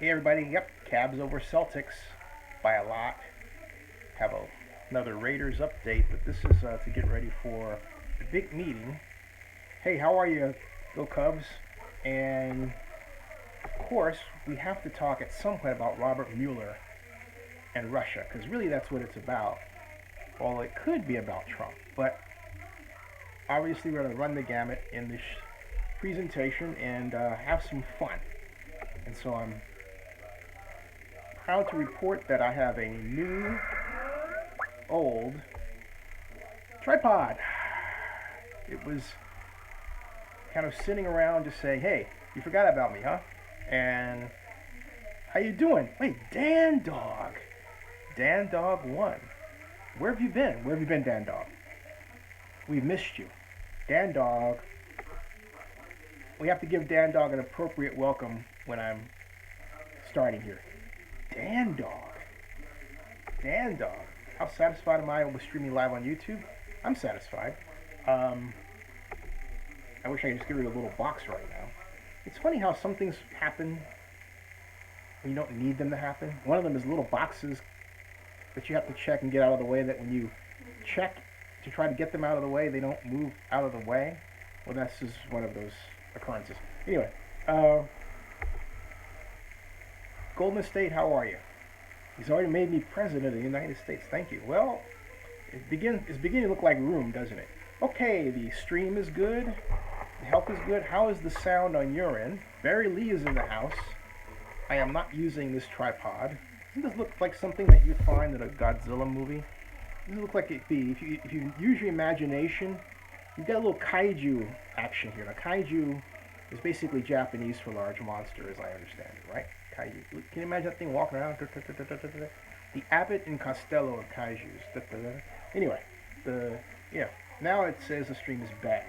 Hey everybody, yep, Cavs over Celtics by a lot. Have another Raiders update, but this is to get ready for the big meeting. Hey, how are you, go Cubs? And of course, we have to talk at some point about Robert Mueller and Russia, because really that's what it's about. Well, it could be about Trump, but obviously we're going to run the gamut in this presentation and have some fun. And so I'm proud to report that I have a new, old tripod. It was kind of sitting around just saying, hey, you forgot about me, huh? And how you doing? Wait, Dan Dog. Dan Dog 1. Where have you been? Where have you been, Dan Dog? We've missed you. Dan Dog. We have to give Dan Dog an appropriate welcome when I'm starting here. Dan Dog. Dan Dog. How satisfied am I with streaming live on YouTube? I'm satisfied. I wish I could just get rid of a little box right now. It's funny how some things happen when you don't need them to happen. One of them is little boxes that you have to check and get out of the way, that when you check to try to get them out of the way, they don't move out of the way. Well, that's just one of those occurrences. Anyway, Golden State, how are you? He's already made me president of the United States. Thank you. Well, it's beginning to look like room, doesn't it? Okay, the stream is good. The health is good. How is the sound on your end? Barry Lee is in the house. I am not using this tripod. Doesn't this look like something that you'd find in a Godzilla movie? Doesn't it look like it'd be, if you use your imagination, you've got a little kaiju action here. Now, kaiju is basically Japanese for large monster, as I understand it, right? Kaiju. Can you imagine that thing walking around? The Abbott and Costello of kaijus. Anyway, now it says the stream is bad.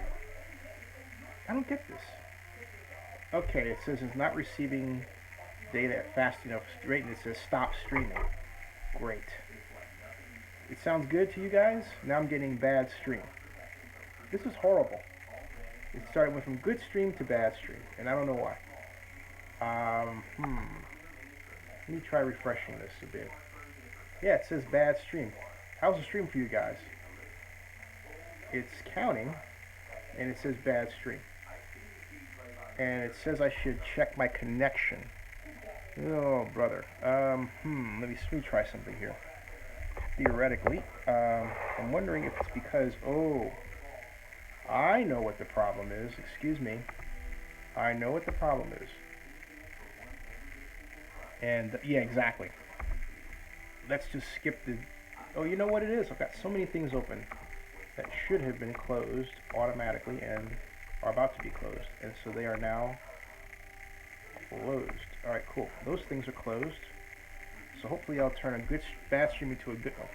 I don't get this. Okay, it says it's not receiving data at fast enough rate, and it says stop streaming. Great. It sounds good to you guys? Now I'm getting bad stream. This is horrible. Went from good stream to bad stream, and I don't know why. Let me try refreshing this a bit. Yeah, it says bad stream. How's the stream for you guys? It's counting, and it says bad stream. And it says I should check my connection. Oh, brother. Let me try something here. Theoretically, I'm wondering if it's because, I know what the problem is. Excuse me. I know what the problem is. And, yeah, exactly. Let's just skip the... Oh, you know what it is? I've got so many things open that should have been closed automatically and are about to be closed. And so they are now closed. All right, cool. Those things are closed. So hopefully I'll turn a bad stream into a good one.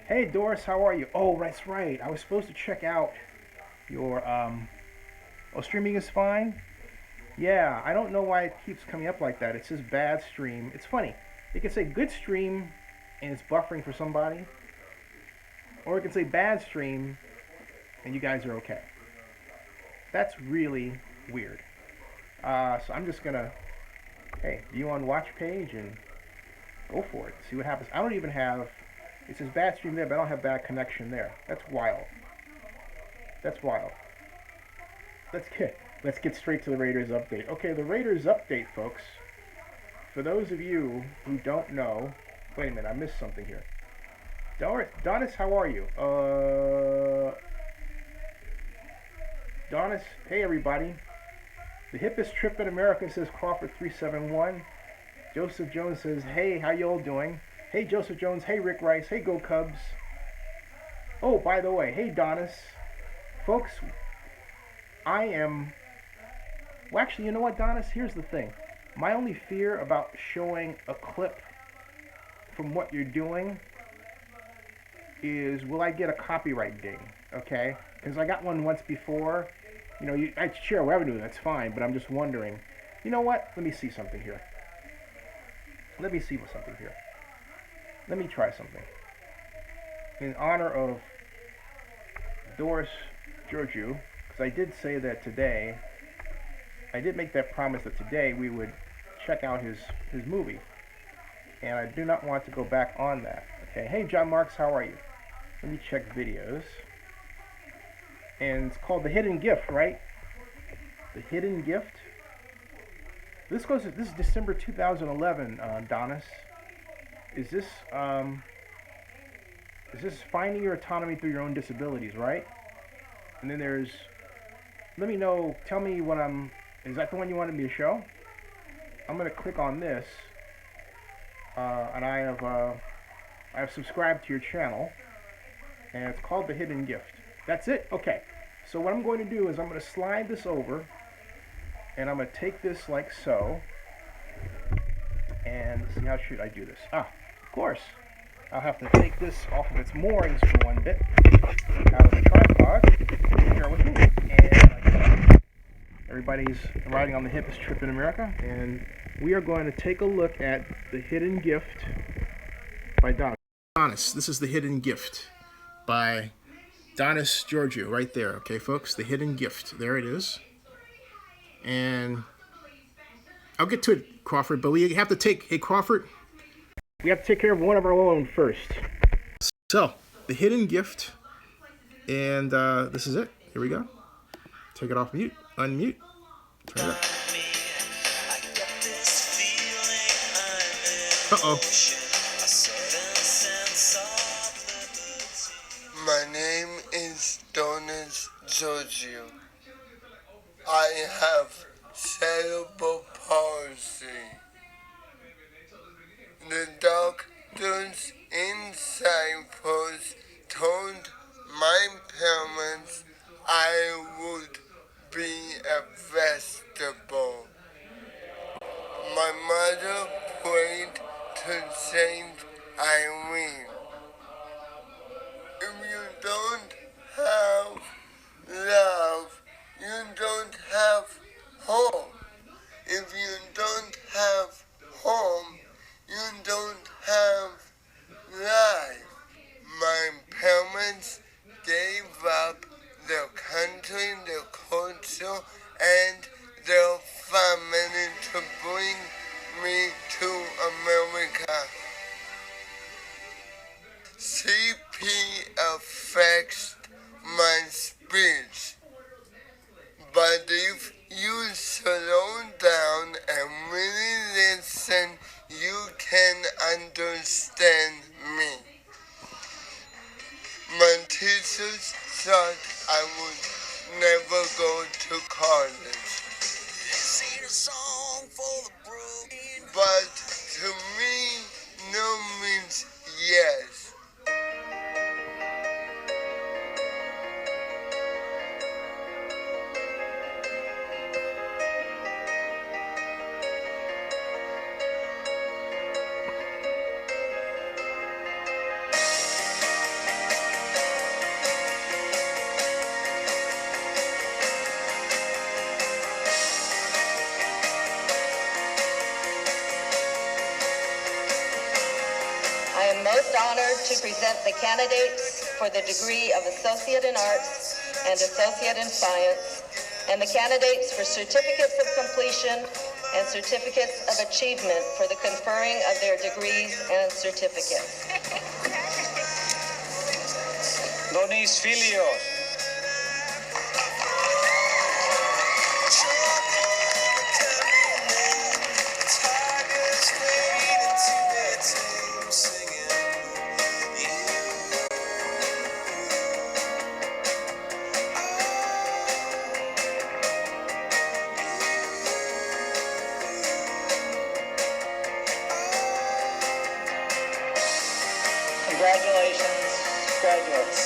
Hey, Doris, how are you? Oh, that's right. I was supposed to check out your, streaming is fine? Yeah, I don't know why it keeps coming up like that. It says bad stream. It's funny. It can say good stream and it's buffering for somebody. Or it can say bad stream and you guys are okay. That's really weird. So I'm just gonna, view on watch page and go for it. See what happens. I don't even have, it says bad stream there, but I don't have bad connection there. That's wild. That's wild. Let's get straight to the Raiders update. Okay, the Raiders update, folks. For those of you who don't know, wait a minute, I missed something here. Donis, how are you? Donis, hey everybody. The hippest trip in America, says Crawford 371. Joseph Jones says, hey, how y'all doing? Hey, Joseph Jones. Hey, Rick Rice. Hey, Go Cubs. Oh, by the way, hey, Donis. Folks, well, actually, you know what, Donis? Here's the thing. My only fear about showing a clip from what you're doing is, will I get a copyright ding? Okay? Because I got one once before. You know, I share revenue, that's fine, but I'm just wondering. You know what? Let me see something here. Let me try something. In honor of Doris Georgio, because I did say that today, I did make that promise that today we would check out his movie, and I do not want to go back on that. Okay, hey John Marks, how are you? Let me check videos. And it's called The Hidden Gift, right? The Hidden Gift. This is December 2011, Donis. Is this finding your autonomy through your own disabilities, right? And then there's, let me know, tell me what is that the one you wanted me to show? I'm gonna click on this, and I have subscribed to your channel, and it's called The Hidden Gift. That's it? Okay. So what I'm going to do is I'm going to slide this over, and I'm going to take this like so, and let's see, how should I do this? Of course, I'll have to take this off of its moorings for one bit, out of the tripod. Bear with me. And everybody's riding on the hippest trip in America, and we are going to take a look at The Hidden Gift by Donis. This is The Hidden Gift by Donis, Georgio, right there. Okay, folks, The Hidden Gift. There it is. And I'll get to it, Crawford, but we have to hey, Crawford, we have to take care of one of our own first. So, The Hidden Gift, and this is it. Here we go. Take it off mute, unmute, turn it up. Uh-oh. My name is Donis Georgio. I have cerebral palsy. The doctors in Cyprus told my parents I would be a vegetable. My mother prayed to Saint Irene. If you don't have love, you don't have home. If you don't have home, you don't have life. My parents gave up their country, their culture, and their family to bring me to America. CP affects my speech, but if you slow down and really listen, you can understand me. My teachers thought I would never go to college, but to me, no means yes. I am most honored to present the candidates for the degree of Associate in Arts and Associate in Science, and the candidates for certificates of completion and certificates of achievement for the conferring of their degrees and certificates. Donis Filios. Congratulations, graduates.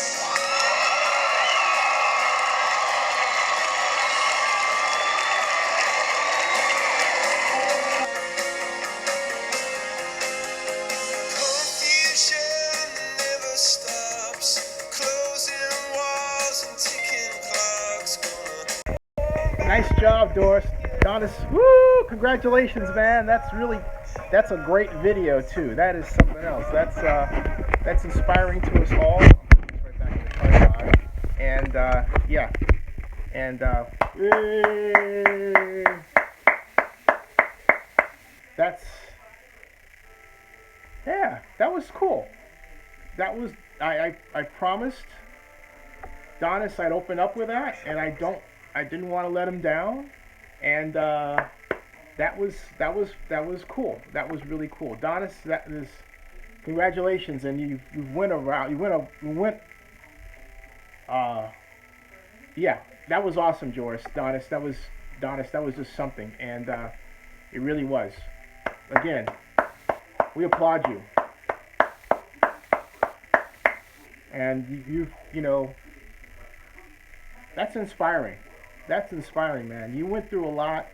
Nice job, Donis. Woo! Congratulations, man. That's a great video too. That is something else. That's inspiring to us all. Right back in the tripod. And yeah. And That's yeah, that was cool. That was I promised Donis I'd open up with that, and I didn't want to let him down, and that was cool. That was really cool. Donis, that is congratulations, and you've went around. You went uh yeah, that was awesome, Donis. That was just something, and it really was. Again, we applaud you, and you know that's inspiring. That's inspiring, man. You went through a lot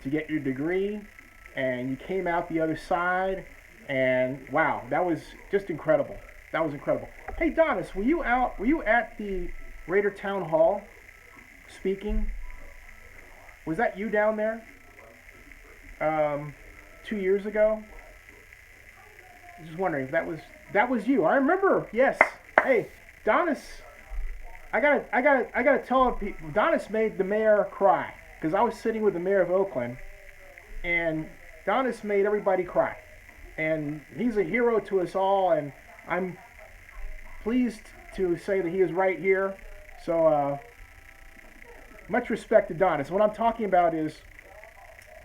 to get your degree, and you came out the other side, and wow, that was just incredible. That was incredible. Hey, Donis, were you out? Were you at the Raider Town Hall speaking? Was that you down there 2 years ago? Just wondering if that was you. I remember. Yes. Hey, Donis. I gotta tell people. Donis made the mayor cry because I was sitting with the mayor of Oakland, and Donis made everybody cry, and he's a hero to us all. And I'm pleased to say that he is right here. So much respect to Donis. What I'm talking about is,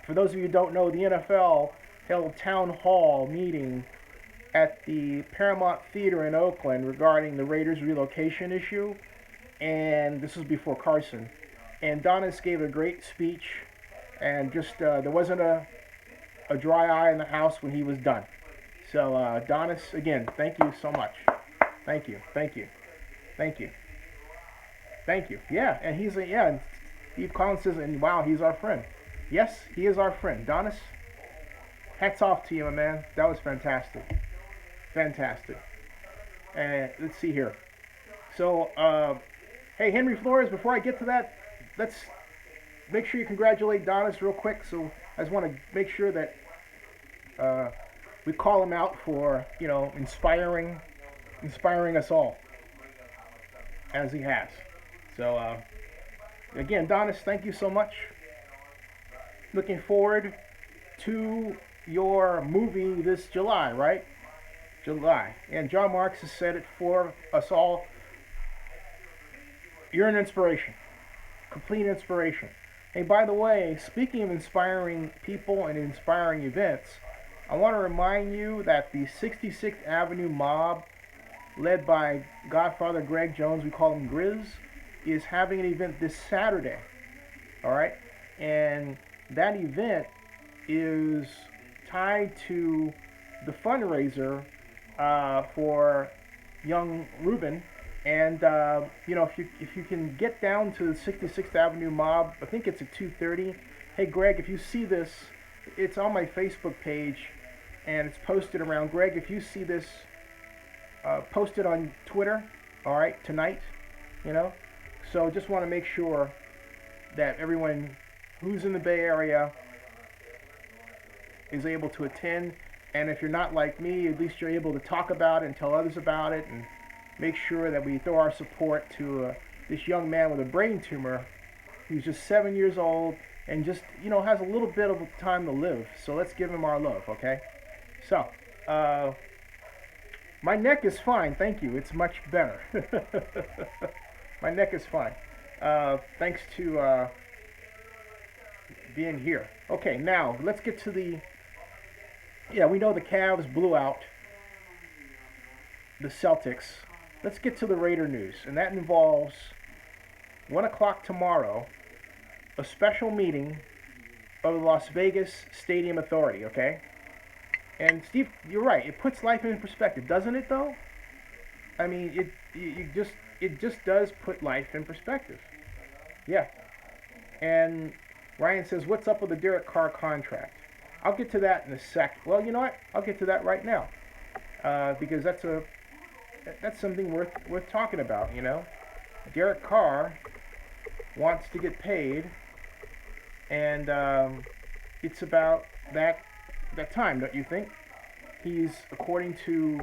for those of you who don't know, the NFL held a town hall meeting at the Paramount Theater in Oakland regarding the Raiders relocation issue, and this was before Carson. And Donis gave a great speech, and just there wasn't a dry eye in the house when he was done. So Donis, again, thank you so much. Thank you, thank you, thank you, thank you. Yeah, and and Steve Collins says, and wow, he's our friend. Yes, he is our friend. Donis, hats off to you, my man. That was fantastic. Fantastic. And let's see here. So, hey, Henry Flores, before I get to that, let's make sure you congratulate Donis real quick. So I just want to make sure that we call him out for, inspiring us all, as he has. So, again, Donis, thank you so much. Looking forward to your movie this July, right? July. And John Marks has said it for us all. You're an inspiration. Complete inspiration. Hey, by the way, speaking of inspiring people and inspiring events, I want to remind you that the 66th Avenue mob, led by Godfather Greg Jones, we call him Grizz, is having an event this Saturday. All right? And that event is tied to the fundraiser for young Ruben. And if you can get down to the 66th Avenue mob, I think it's at 2:30. Hey, Greg, if you see this, it's on my Facebook page, and it's posted around. Greg, if you see this, post it on Twitter. All right, tonight. So just want to make sure that everyone who's in the Bay Area is able to attend. And if you're not like me, at least you're able to talk about it and tell others about it, and make sure that we throw our support to this young man with a brain tumor who's just 7 years old and just, has a little bit of time to live. So let's give him our love, okay? So, my neck is fine, thank you. It's much better. My neck is fine. Thanks to being here. Okay, now let's get to the... Yeah, we know the Cavs blew out the Celtics. Let's get to the Raider news, and that involves 1 o'clock tomorrow, a special meeting of the Las Vegas Stadium Authority, okay? And Steve, you're right, it puts life in perspective, doesn't it though? I mean, it just does put life in perspective. Yeah. And Ryan says, what's up with the Derek Carr contract? I'll get to that in a sec. Well, you know what? I'll get to that right now. Because that's something worth talking about, Derek Carr wants to get paid, and it's about that time, don't you think? He's, according to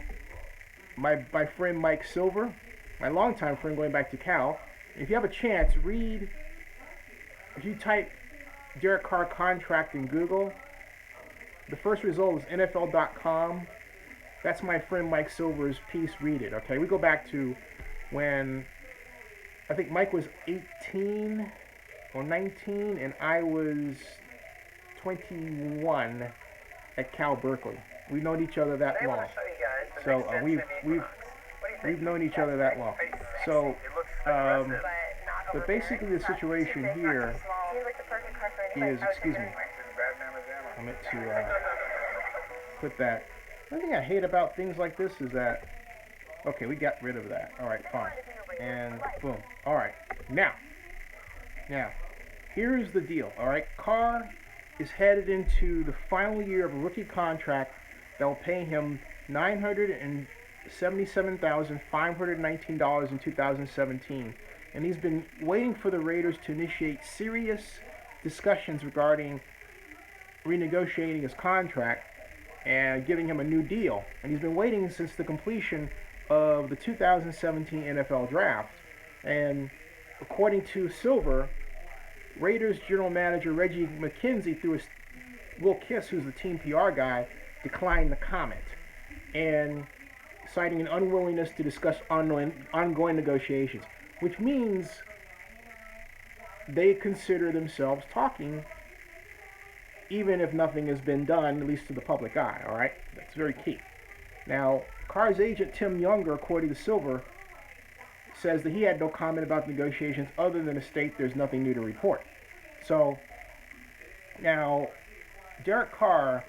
my friend Mike Silver, my longtime friend going back to Cal, if you have a chance, if you type Derek Carr contract in Google, The first result is NFL.com. That's my friend Mike Silver's piece. Read it, okay? We go back to when I think Mike was 18 or 19 and I was 21 at Cal Berkeley. We've known each other that long. So we've known each other that long. So, but basically the situation here is, excuse me, I meant to put that. One thing I hate about things like this is that, okay, we got rid of that. All right, fine. And boom. All right. Now, here's the deal. All right, Carr is headed into the final year of a rookie contract that will pay him $977,519 in 2017. And he's been waiting for the Raiders to initiate serious discussions regarding renegotiating his contract and giving him a new deal. And he's been waiting since the completion of the 2017 NFL Draft. And according to Silver, Raiders general manager Reggie McKenzie, through Will Kiss, who's the team PR guy, declined the comment, and citing an unwillingness to discuss ongoing negotiations, which means they consider themselves talking even if nothing has been done, at least to the public eye, all right? That's very key. Now, Carr's agent, Tim Younger, according to Silver, says that he had no comment about the negotiations other than to state there's nothing new to report. So, now, Derek Carr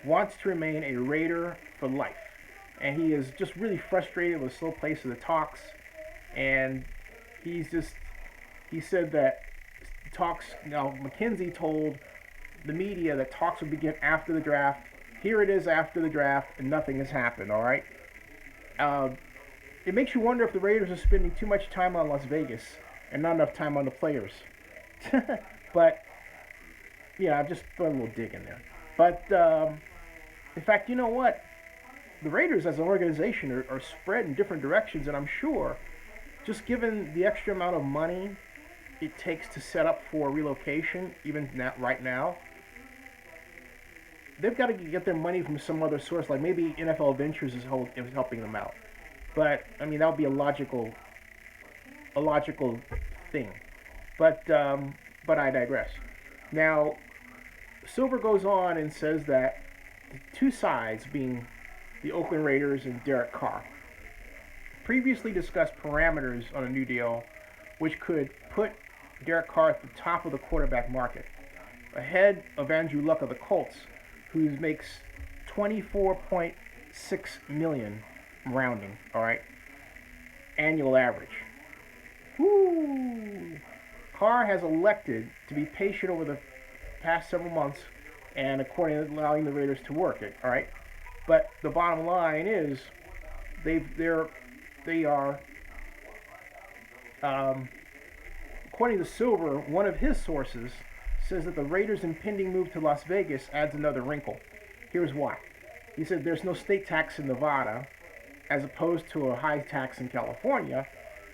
wants to remain a Raider for life. And he is just really frustrated with the slow pace of the talks. And he said that talks, now McKenzie told the media that talks would begin after the draft. Here it is after the draft, and nothing has happened, all right? It makes you wonder if the Raiders are spending too much time on Las Vegas and not enough time on the players. But, yeah, I'm just throwing a little dig in there. But, in fact, you know what? The Raiders as an organization are spread in different directions, and I'm sure, just given the extra amount of money it takes to set up for relocation, even right now, they've got to get their money from some other source, like maybe NFL Ventures is helping them out. But I mean, that would be a logical thing. But I digress. Now, Silver goes on and says that the two sides, being the Oakland Raiders and Derek Carr, previously discussed parameters on a new deal, which could put Derek Carr at the top of the quarterback market, ahead of Andrew Luck of the Colts, who makes $24.6 million, rounding, all right, annual average. Woo! Carr has elected to be patient over the past several months, and accordingly allowing the Raiders to work it, all right. But the bottom line is, they are. According to Silver, one of his sources says that the Raiders' impending move to Las Vegas adds another wrinkle. Here's why. He said there's no state tax in Nevada, as opposed to a high tax in California,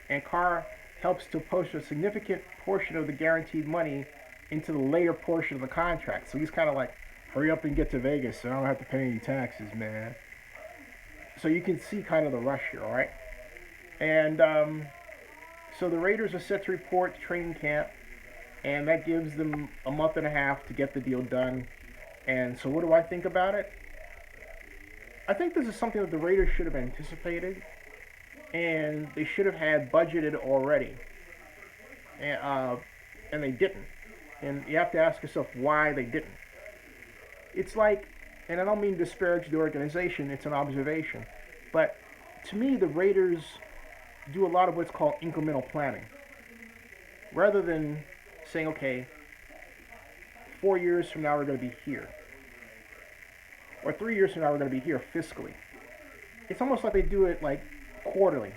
and Carr helps to push a significant portion of the guaranteed money into the later portion of the contract. So he's kind of like, hurry up and get to Vegas so I don't have to pay any taxes, man. So you can see kind of the rush here, all right? And so the Raiders are set to report to training camp, and that gives them a month and a half to get the deal done. And so what do I think about it? I think this is something that the Raiders should have anticipated, and they should have had budgeted already. And they didn't. And you have to ask yourself why they didn't. It's like, and I don't mean to disparage the organization, it's an observation, but to me the Raiders do a lot of what's called incremental planning. Rather than saying, okay, 4 years from now we're going to be here, or 3 years from now we're going to be here fiscally. It's almost like they do it like quarterly.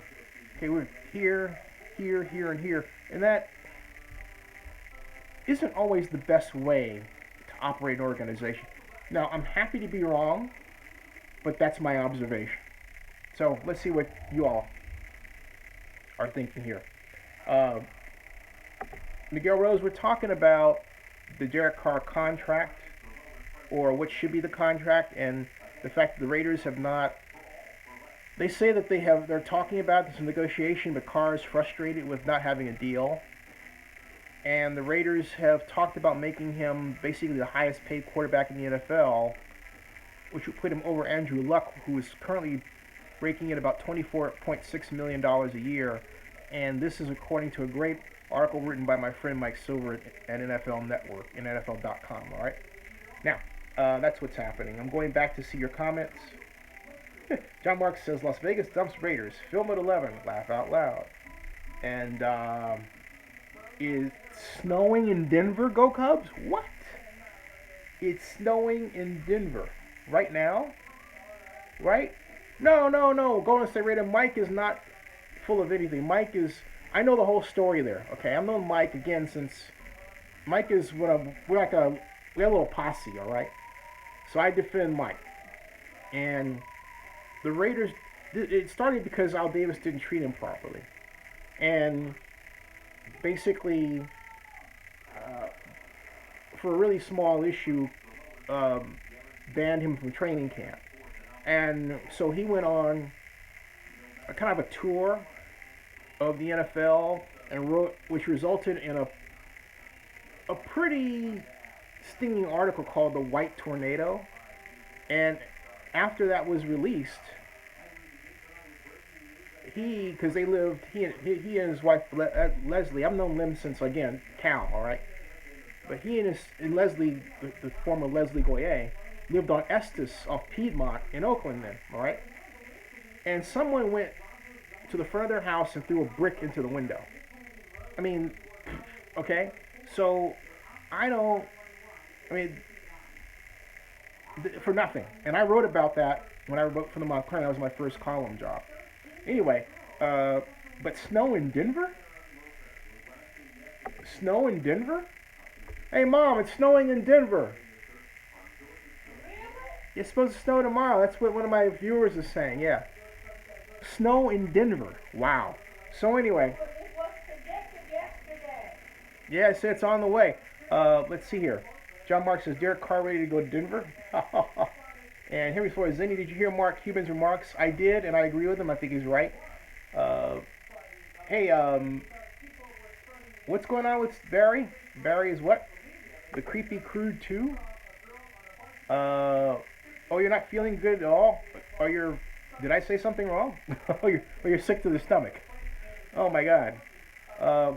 Okay, we're here, here, here, and here. And that isn't always the best way to operate an organization. Now, I'm happy to be wrong, but that's my observation. So let's see what you all are thinking here. Miguel Rose, we're talking about the Derek Carr contract, or what should be the contract, and the fact that the Raiders have not. They say that they're talking about this negotiation, but Carr is frustrated with not having a deal. And the Raiders have talked about making him basically the highest paid quarterback in the NFL, which would put him over Andrew Luck, who is currently raking in about $24.6 million a year. And this is according to a great article written by my friend Mike Silver at NFL Network, and NFL.com, all right? Now, that's what's happening. I'm going back to see your comments. John Marks says, Las Vegas dumps Raiders. Film at 11. Laugh out loud. And, is snowing in Denver? Go Cubs? What? It's snowing in Denver. Right now? Right? No. Golden State Raider. Mike is not full of anything. Mike is... I know the whole story there. Okay, I've known Mike, again, since... Mike is what we're like a little posse, all right? So I defend Mike. And the Raiders... It started because Al Davis didn't treat him properly. And... basically, for a really small issue, banned him from training camp. And so he went on a kind of a tour of the NFL and wrote, which resulted in a pretty stinging article called "The White Tornado." And after that was released, because they lived, he and his wife Leslie. I've known them since, again, Cal, all right. But he and Leslie, the former Leslie Goyer, lived on Estes off Piedmont in Oakland then, all right. And someone went to the front of their house and threw a brick into the window. I mean, okay. So for nothing. And I wrote about that when I wrote for the Montclair. That was my first column job. Anyway, but snow in Denver? Snow in Denver? Hey, Mom, it's snowing in Denver. It's supposed to snow tomorrow. That's what one of my viewers is saying, yeah. Snow in Denver. Wow. So anyway. It was predicted yesterday. Yeah, so it's on the way. Let's see here. John Mark says, Derek Carr ready to go to Denver? And here before Zinni, did you hear Mark Cuban's remarks? I did, and I agree with him. I think he's right. Hey, what's going on with Barry? Barry is what? The Creepy Crude 2? Oh, you're not feeling good at all? Did I say something wrong? you're sick to the stomach. Oh my God.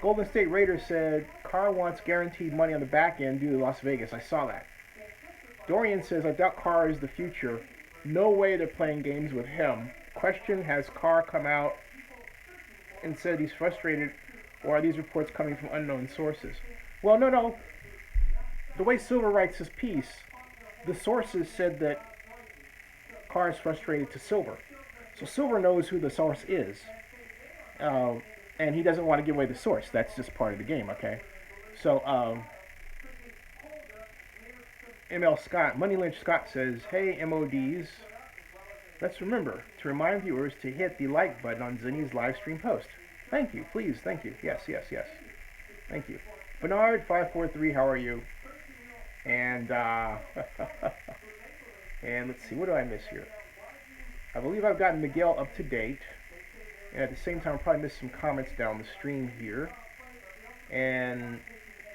Golden State Raiders said Carr wants guaranteed money on the back end due to Las Vegas. I saw that. Dorian says, I doubt Carr is the future. No way they're playing games with him. Question, has Carr come out and said he's frustrated, or are these reports coming from unknown sources? Well, no. The way Silver writes his piece, the sources said that Carr is frustrated to Silver. So Silver knows who the source is. And he doesn't want to give away the source. That's just part of the game, okay? So, ML Scott, Money Lynch Scott says, hey, MODs, let's remember to remind viewers to hit the like button on Zinni's live stream post. Thank you, please, thank you. Yes. Thank you. Bernard543, how are you? And, and let's see, what do I miss here? I believe I've gotten Miguel up to date. And at the same time, I'll probably miss some comments down the stream here. And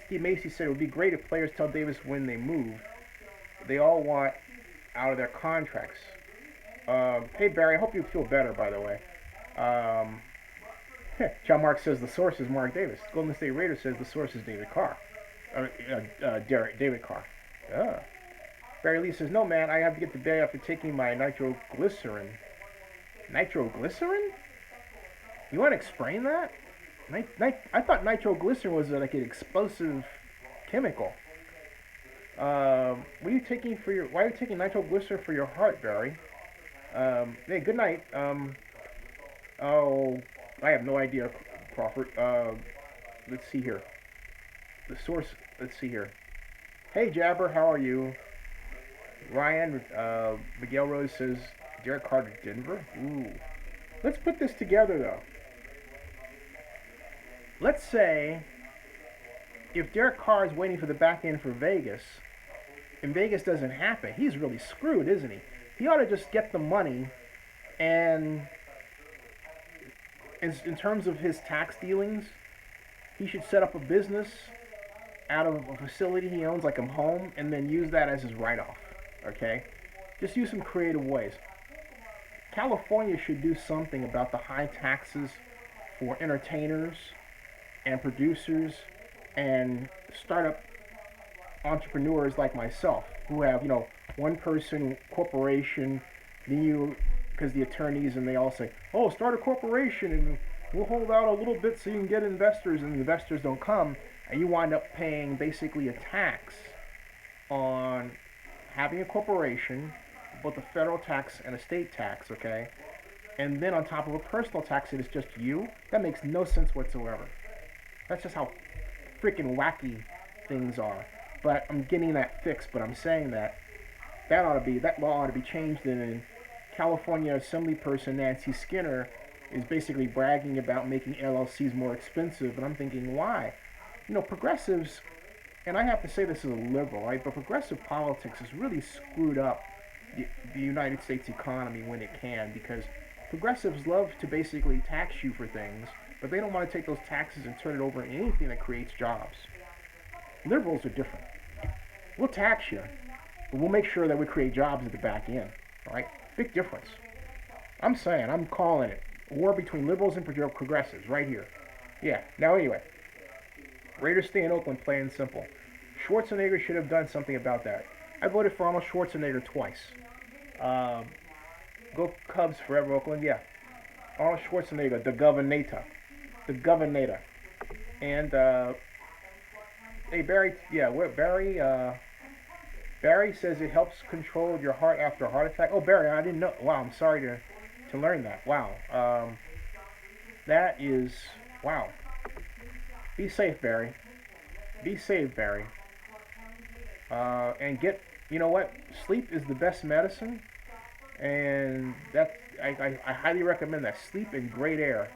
Steve Macy said it would be great if players tell Davis when they move. They all want out of their contracts. Hey, Barry, I hope you feel better, by the way. John Mark says the source is Mark Davis. Golden State Raiders says the source is David Carr. David Carr. Barry Lee says, no, man, I have to get to bed after taking my nitroglycerin. Nitroglycerin? You want to explain that? I thought nitroglycerin was like an explosive chemical. What are you taking for your? Why are you taking nitroglycerin for your heart, Barry? Hey, good night. Oh, I have no idea, Crawford. Let's see here. The source. Let's see here. Hey, Jabber, how are you? Ryan, Miguel Rose says Derek Carr to Denver. Ooh. Let's put this together, though. Let's say if Derek Carr is waiting for the back end for Vegas, in Vegas doesn't happen, he's really screwed, isn't he? He ought to just get the money and in terms of his tax dealings, he should set up a business out of a facility he owns, like a home, and then use that as his write-off. Okay? Just use some creative ways. California should do something about the high taxes for entertainers and producers and startup entrepreneurs like myself who have, one person corporation, then you, because the attorneys and they all say, oh, start a corporation and we'll hold out a little bit so you can get investors, and the investors don't come, and you wind up paying basically a tax on having a corporation, both a federal tax and a state tax, okay? And then on top of a personal tax, it is just you. That makes no sense whatsoever. That's just how freaking wacky things are. But I'm getting that fixed, but I'm saying that that law ought to be changed, and California Assemblyperson Nancy Skinner is basically bragging about making LLCs more expensive, and I'm thinking, why? Progressives, and I have to say this as a liberal, right? But progressive politics has really screwed up the United States economy when it can, because progressives love to basically tax you for things, but they don't want to take those taxes and turn it over into anything that creates jobs. Liberals are different. We'll tax you, but we'll make sure that we create jobs at the back end, right? Big difference. I'm saying, I'm calling it. War between liberals and progressives right here. Yeah, now anyway. Raiders stay in Oakland, plain and simple. Schwarzenegger should have done something about that. I voted for Arnold Schwarzenegger twice. Go Cubs forever, Oakland, yeah. Arnold Schwarzenegger, the Governator. The Governator. And, hey, Barry, yeah, Barry says it helps control your heart after a heart attack. Oh, Barry, I didn't know. Wow, I'm sorry to learn that. Wow. That is, wow. Be safe, Barry. Be safe, Barry. And you know what? Sleep is the best medicine. And I highly recommend that. Sleep in great air.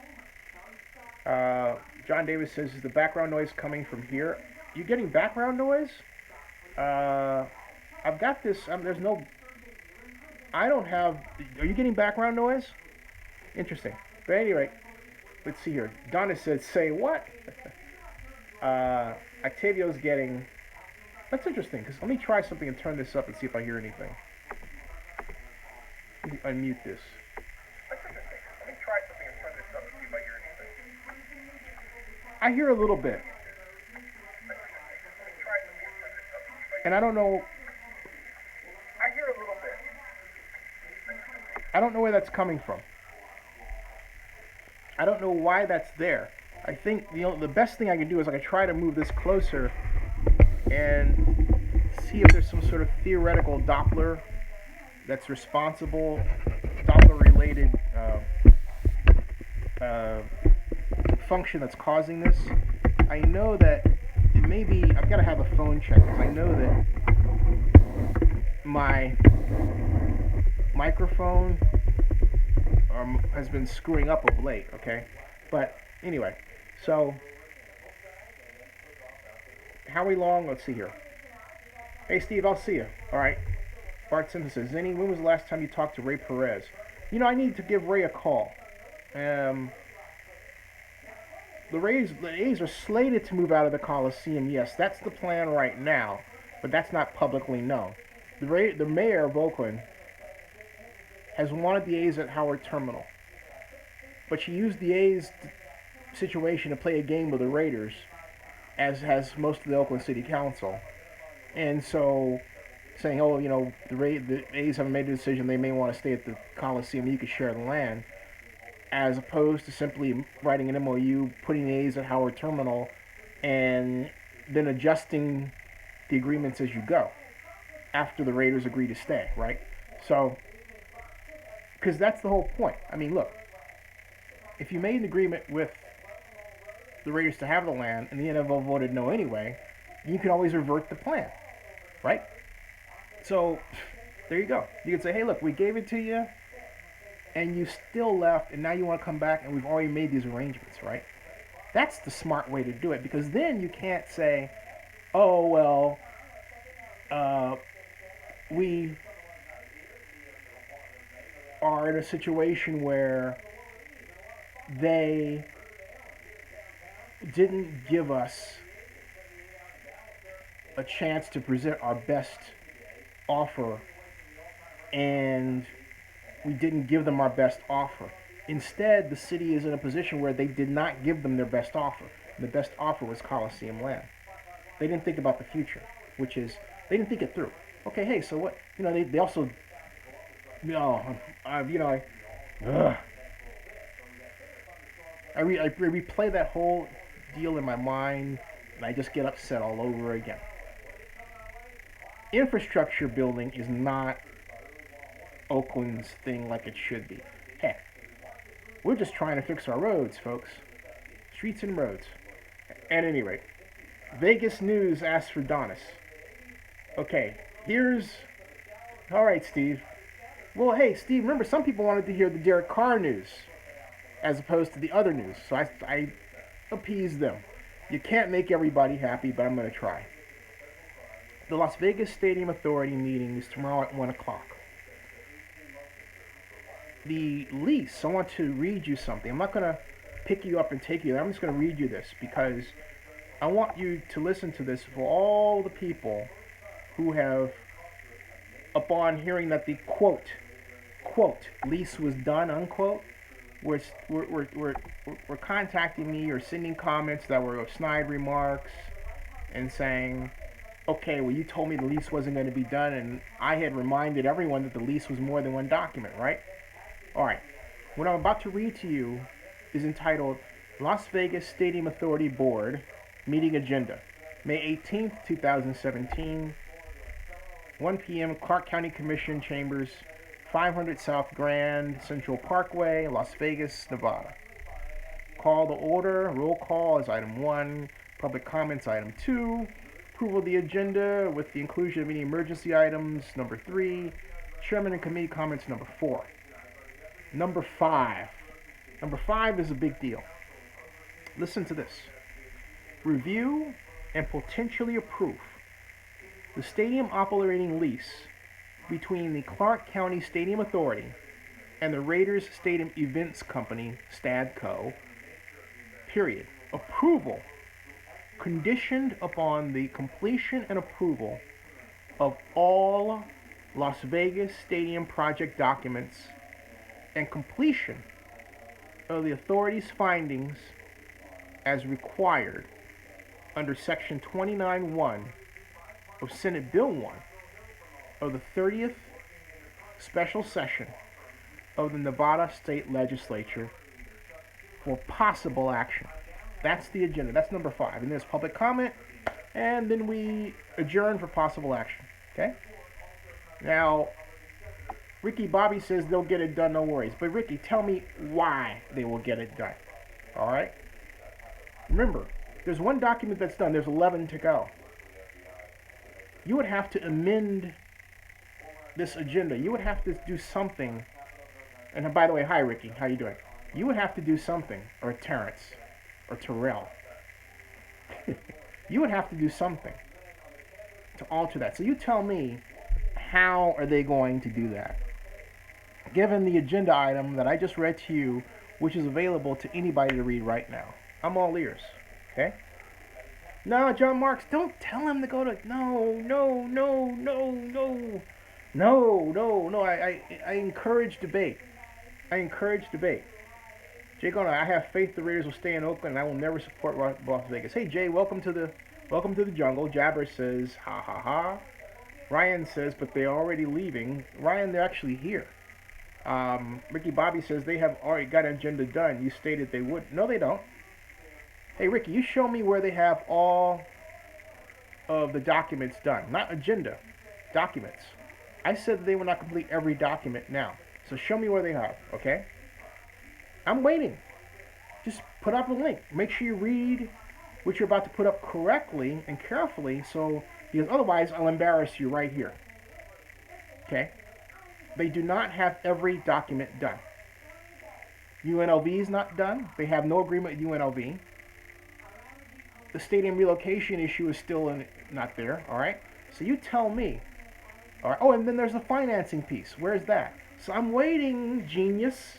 John Davis says, is the background noise coming from here? You getting background noise? I've got this, there's no, I don't have, are you getting background noise? Interesting. But anyway, let's see here. Donis said, say what? Octavio's getting, that's interesting, because let me try something and turn this up and see if I hear anything. Let me unmute this. That's interesting. Let me try something and turn this up and see if I hear anything. I hear a little bit. And I don't know. I hear a little bit. I don't know where that's coming from. I don't know why that's there. I think the best thing I can do is I can try to move this closer and see if there's some sort of theoretical Doppler that's responsible, Doppler-related function that's causing this. I know that it may be, I've got to have a phone check, because I know that my microphone has been screwing up of late, okay? But anyway, so how are we long? Let's see here. Hey, Steve, I'll see you. All right. Bart Simpson says, Zinni, when was the last time you talked to Ray Perez? I need to give Ray a call. The A's are slated to move out of the Coliseum. Yes, that's the plan right now, but that's not publicly known. The mayor of Oakland has wanted the A's at Howard Terminal, but she used the A's situation to play a game with the Raiders, as has most of the Oakland City Council. And so, saying, oh, the A's haven't made a decision, they may want to stay at the Coliseum, you could share the land, as opposed to simply writing an MOU, putting the A's at Howard Terminal, and then adjusting the agreements as you go, after the Raiders agree to stay, right? So, because that's the whole point. I mean, look, if you made an agreement with the Raiders to have the land, and the NFL voted no anyway, you can always revert the plan, right? So, there you go. You can say, hey, look, we gave it to you, and you still left, and now you want to come back, and we've already made these arrangements, right? That's the smart way to do it, because then you can't say, oh, well, we are in a situation where they didn't give us a chance to present our best offer, and we didn't give them our best offer. Instead, the city is in a position where they did not give them their best offer. The best offer was Coliseum land. They didn't think about the future, which is, they didn't think it through. Okay, hey, so what? They also, ugh. I replay that whole deal in my mind, and I just get upset all over again. Infrastructure building is not Oakland's thing like it should be. Heck, we're just trying to fix our roads, folks. Streets and roads. At any rate, Vegas News asks for Donis. Okay, all right, Steve. Well, hey, Steve, remember, some people wanted to hear the Derek Carr news as opposed to the other news, so I appeased them. You can't make everybody happy, but I'm going to try. The Las Vegas Stadium Authority meeting is tomorrow at 1 o'clock. The lease, I want to read you something. I'm not going to pick you up and take you there. I'm just going to read you this because I want you to listen to this for all the people who have, upon hearing that the quote, lease was done, unquote, were contacting me or sending comments that were of snide remarks and saying, okay, well, you told me the lease wasn't going to be done, and I had reminded everyone that the lease was more than one document, right? All right. What I'm about to read to you is entitled Las Vegas Stadium Authority Board Meeting Agenda, May 18th, 2017, 1 p.m., Clark County Commission Chambers, 500 South Grand Central Parkway, Las Vegas, Nevada. Call to order. Roll call is item 1. Public comments, item 2. Approval of the agenda with the inclusion of any emergency items, number 3. Chairman and committee comments, number 4. Number 5. Number 5 is a big deal. Listen to this. Review and potentially approve the stadium operating lease between the Clark County Stadium Authority and the Raiders Stadium Events Company, Stadco, period. Approval conditioned upon the completion and approval of all Las Vegas Stadium project documents and completion of the authority's findings as required under Section 29.1 of Senate Bill 1 of the 30th Special Session of the Nevada State Legislature for possible action. That's the agenda. That's number 5. And there's public comment, and then we adjourn for possible action. Okay? Now, Ricky Bobby says they'll get it done, no worries. But Ricky, tell me why they will get it done. All right? Remember, there's one document that's done. There's 11 to go. You would have to amend this agenda. You would have to do something. And by the way, hi Ricky, how you doing? You would have to do something, or Terrence, or Terrell. You would have to do something to alter that. So you tell me, how are they going to do that? Given the agenda item that I just read to you, which is available to anybody to read right now. I'm all ears. Okay? No, John Marks, don't tell him to go to... No. I encourage debate. Jay Gona, I have faith the Raiders will stay in Oakland, and I will never support Las Vegas. Hey, Jay, welcome to the jungle. Jabber says, ha ha ha. Ryan says, but they're already leaving. Ryan, they're actually here. Ricky Bobby says they have already got an agenda done. You stated they would. No, they don't. Hey, Ricky, you show me where they have all of the documents done. Not agenda, documents. I said they will not complete every document now. So show me where they have, okay? I'm waiting. Just put up a link. Make sure you read what you're about to put up correctly and carefully, because otherwise I'll embarrass you right here. Okay? They do not have every document done. UNLV is not done. They have no agreement with UNLV. The stadium relocation issue is still not there, all right? So you tell me, All right. Oh, and then there's the financing piece. Where's that? So I'm waiting, genius.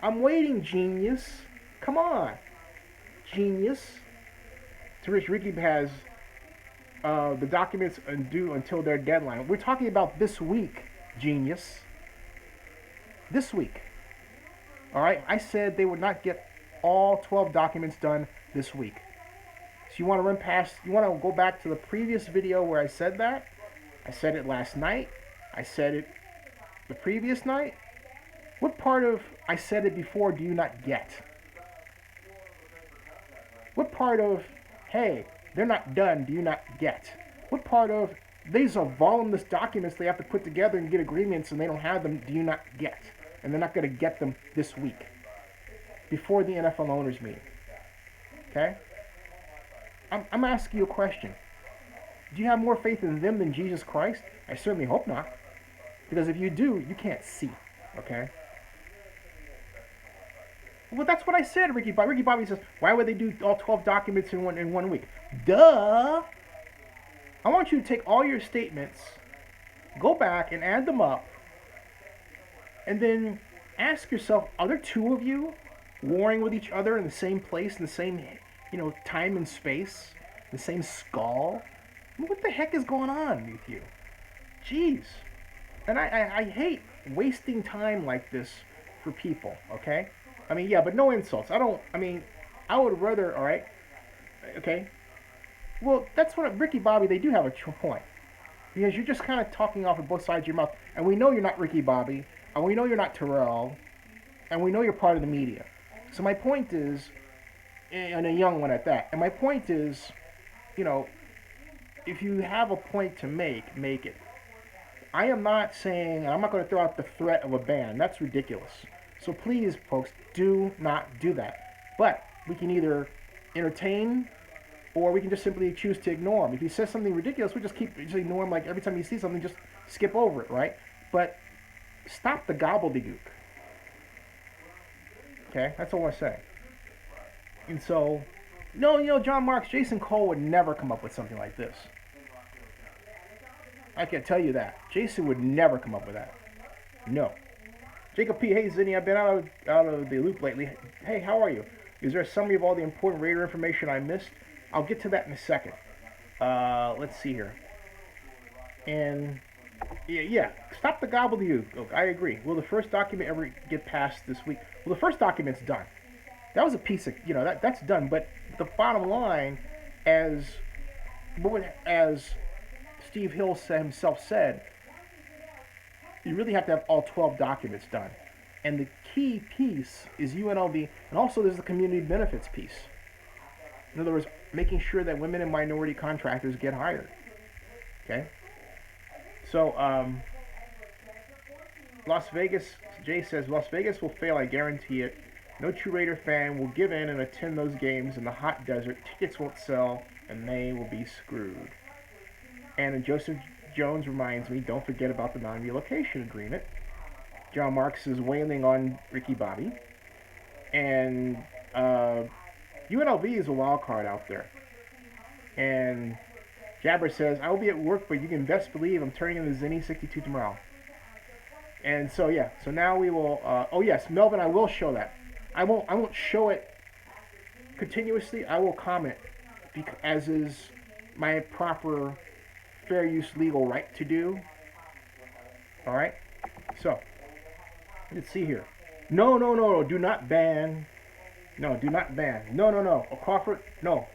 I'm waiting, genius. Come on, genius. To which Ricky has the documents due until their deadline. We're talking about this week, genius. This week. All right. I said they would not get all 12 documents done this week. So you want to run past, you want to go back to the previous video where I said that? I said it last night. I said it the previous night. What part of I said it before do you not get? What part of, hey, they're not done, do you not get? What part of, these are voluminous documents they have to put together and get agreements and they don't have them, do you not get? And they're not going to get them this week, before the NFL owners meeting. Okay? I'm asking you a question. Do you have more faith in them than Jesus Christ? I certainly hope not. Because if you do, you can't see. Okay? Well, that's what I said, Ricky Bobby. Ricky Bobby says, why would they do all 12 documents in one week? Duh! I want you to take all your statements, go back and add them up, and then ask yourself, are there two of you warring with each other in the same place, in the same, time and space, the same skull? I mean, what the heck is going on with you? Jeez. And I hate wasting time like this for people, okay? I mean, yeah, but no insults. I would rather, all right? Okay? Well, that's what, Ricky Bobby, they do have a point. Because you're just kind of talking off of both sides of your mouth. And we know you're not Ricky Bobby. And we know you're not Terrell. And we know you're part of the media. So my point is, and a young one at that. And my point is, if you have a point to make it. I am not saying, I'm not going to throw out the threat of a ban. That's ridiculous. So please, folks, do not do that. But we can either entertain, or we can just simply choose to ignore him. If he says something ridiculous, we just ignore him. Like every time you see something, just skip over it, right? But stop the gobbledygook. Okay, that's all I say. And so, no, John Marks, Jason Cole would never come up with something like this. I can tell you that. Jason would never come up with that. No. Jacob P. Hey, Zinni, I've been out of the loop lately. Hey, how are you? Is there a summary of all the important Raider information I missed? I'll get to that in a second. Let's see here. And, yeah, stop the gobbledygook. I agree. Will the first document ever get passed this week? Well, the first document's done. That was a piece of, that's done. But the bottom line, as Steve Hill himself said, you really have to have all 12 documents done. And the key piece is UNLV, and also there's the community benefits piece. In other words, making sure that women and minority contractors get hired. Okay? So, Las Vegas, Jay says, Las Vegas will fail, I guarantee it. No true Raider fan will give in and attend those games in the hot desert. Tickets won't sell, and they will be screwed. And Joseph Jones reminds me, don't forget about the non-relocation agreement. John Marks is wailing on Ricky Bobby. And UNLV is a wild card out there. And Jabber says, I will be at work, but you can best believe I'm turning in the Zinni 62 tomorrow. And so, yeah. So now we will... oh, yes, Melvin, I will show that. I won't show it continuously. I will comment, as is my proper fair use legal right to do. All right? So, let's see here. No, do not ban. No, do not ban. No. A Crawford, no.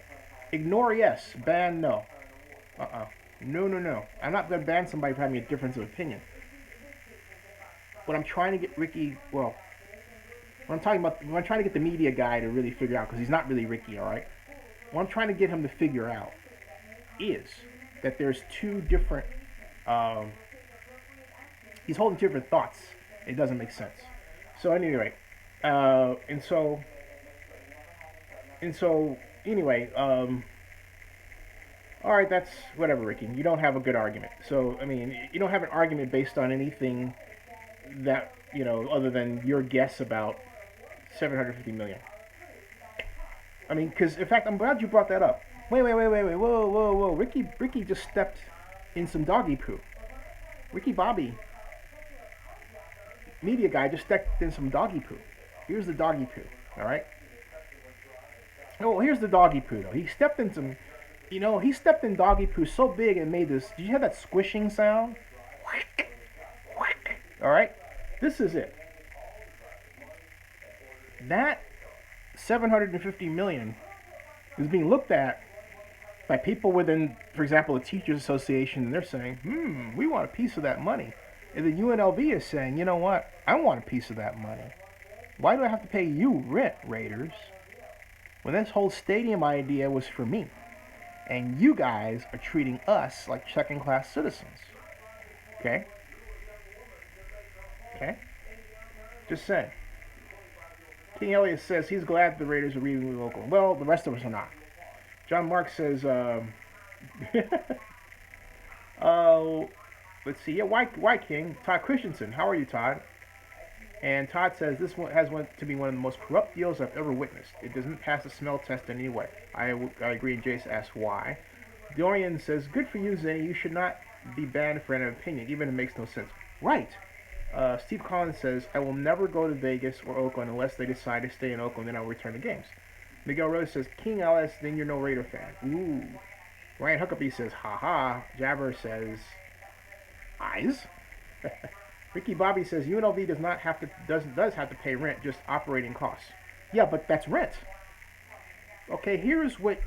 Ignore, yes. Ban, no. No. I'm not going to ban somebody for having a difference of opinion. What I'm trying to get Ricky, what I'm trying to get the media guy to really figure out, because he's not really Ricky, all right? What I'm trying to get him to figure out is that there's two different, he's holding two different thoughts. It doesn't make sense. So at any rate, anyway, all right, that's whatever, Ricky. You don't have a good argument. So, I mean, you don't have an argument based on anything that, other than your guess about 750 million. I mean, because, in fact, I'm glad you brought that up. Wait. Whoa. Ricky just stepped in some doggy poo. Ricky Bobby, media guy, just stepped in some doggy poo. Here's the doggy poo. All right. Oh, here's the doggy poo though. He stepped in some, he stepped in doggy poo so big and made this. Did you have that squishing sound? All right. This is it. That 750 million is being looked at by people within, for example, the Teachers Association, and they're saying, we want a piece of that money. And the UNLV is saying, you know what? I want a piece of that money. Why do I have to pay you rent, Raiders, when this whole stadium idea was for me? And you guys are treating us like second-class citizens. Okay? Okay? Just saying. King Elliott says he's glad the Raiders are leaving with Oakland. Well, the rest of us are not. John Mark says, let's see. Yeah, why King? Todd Christensen. How are you, Todd? And Todd says this one has to be one of the most corrupt deals I've ever witnessed. It doesn't pass the smell test in any way. I agree. And Jace asks why. Dorian says, good for you, Zenny. You should not be banned for an opinion, even if it makes no sense. Right. Steve Collins says, I will never go to Vegas or Oakland unless they decide to stay in Oakland, then I'll return to games. Miguel Rose says, King LS, then you're no Raider fan. Ooh. Ryan Huckabee says, haha. Jabber says, eyes. Ricky Bobby says, UNLV does have to pay rent, just operating costs. Yeah, but that's rent. Okay, here's what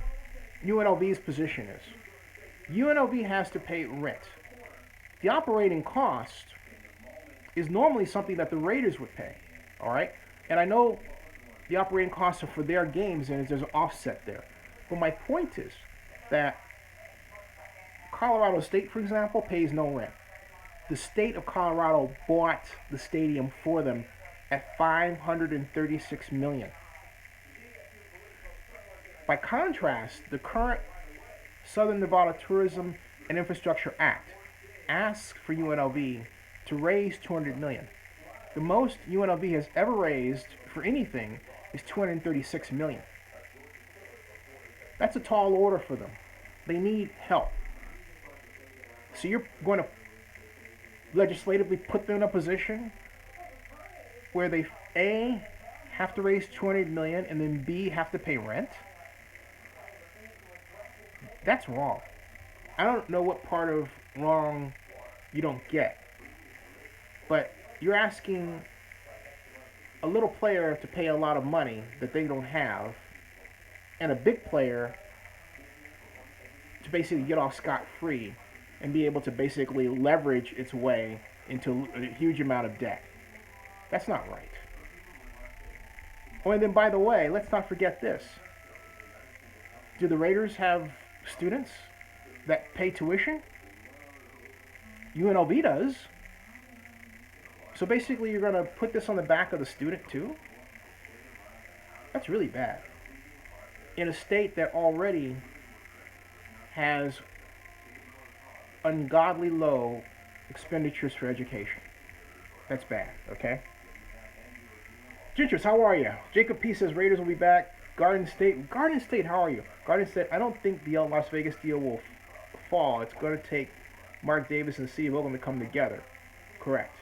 UNLV's position is. UNLV has to pay rent. The operating cost is normally something that the Raiders would pay. All right? And I know the operating costs are for their games, and there's an offset there. But my point is that Colorado State, for example, pays no rent. The state of Colorado bought the stadium for them at $536 million. By contrast, the current Southern Nevada Tourism and Infrastructure Act asks for UNLV to raise $200 million. The most UNLV has ever raised for anything is $236 million. That's a tall order for them. They need help. So you're going to legislatively put them in a position where they A, have to raise $200 million and then B, have to pay rent? That's wrong. I don't know what part of wrong you don't get. But you're asking a little player to pay a lot of money that they don't have, and a big player to basically get off scot-free and be able to basically leverage its way into a huge amount of debt. That's not right. Oh, and then by the way, let's not forget this. Do the Raiders have students that pay tuition? UNLV does. So basically you're going to put this on the back of the student too? That's really bad. In a state that already has ungodly low expenditures for education. That's bad, okay? Gingers, how are you? Jacob P says Raiders will be back. Garden State, how are you? Garden State, I don't think the Las Vegas deal will fall. It's going to take Mark Davis and Steve Oakland to come together. Correct.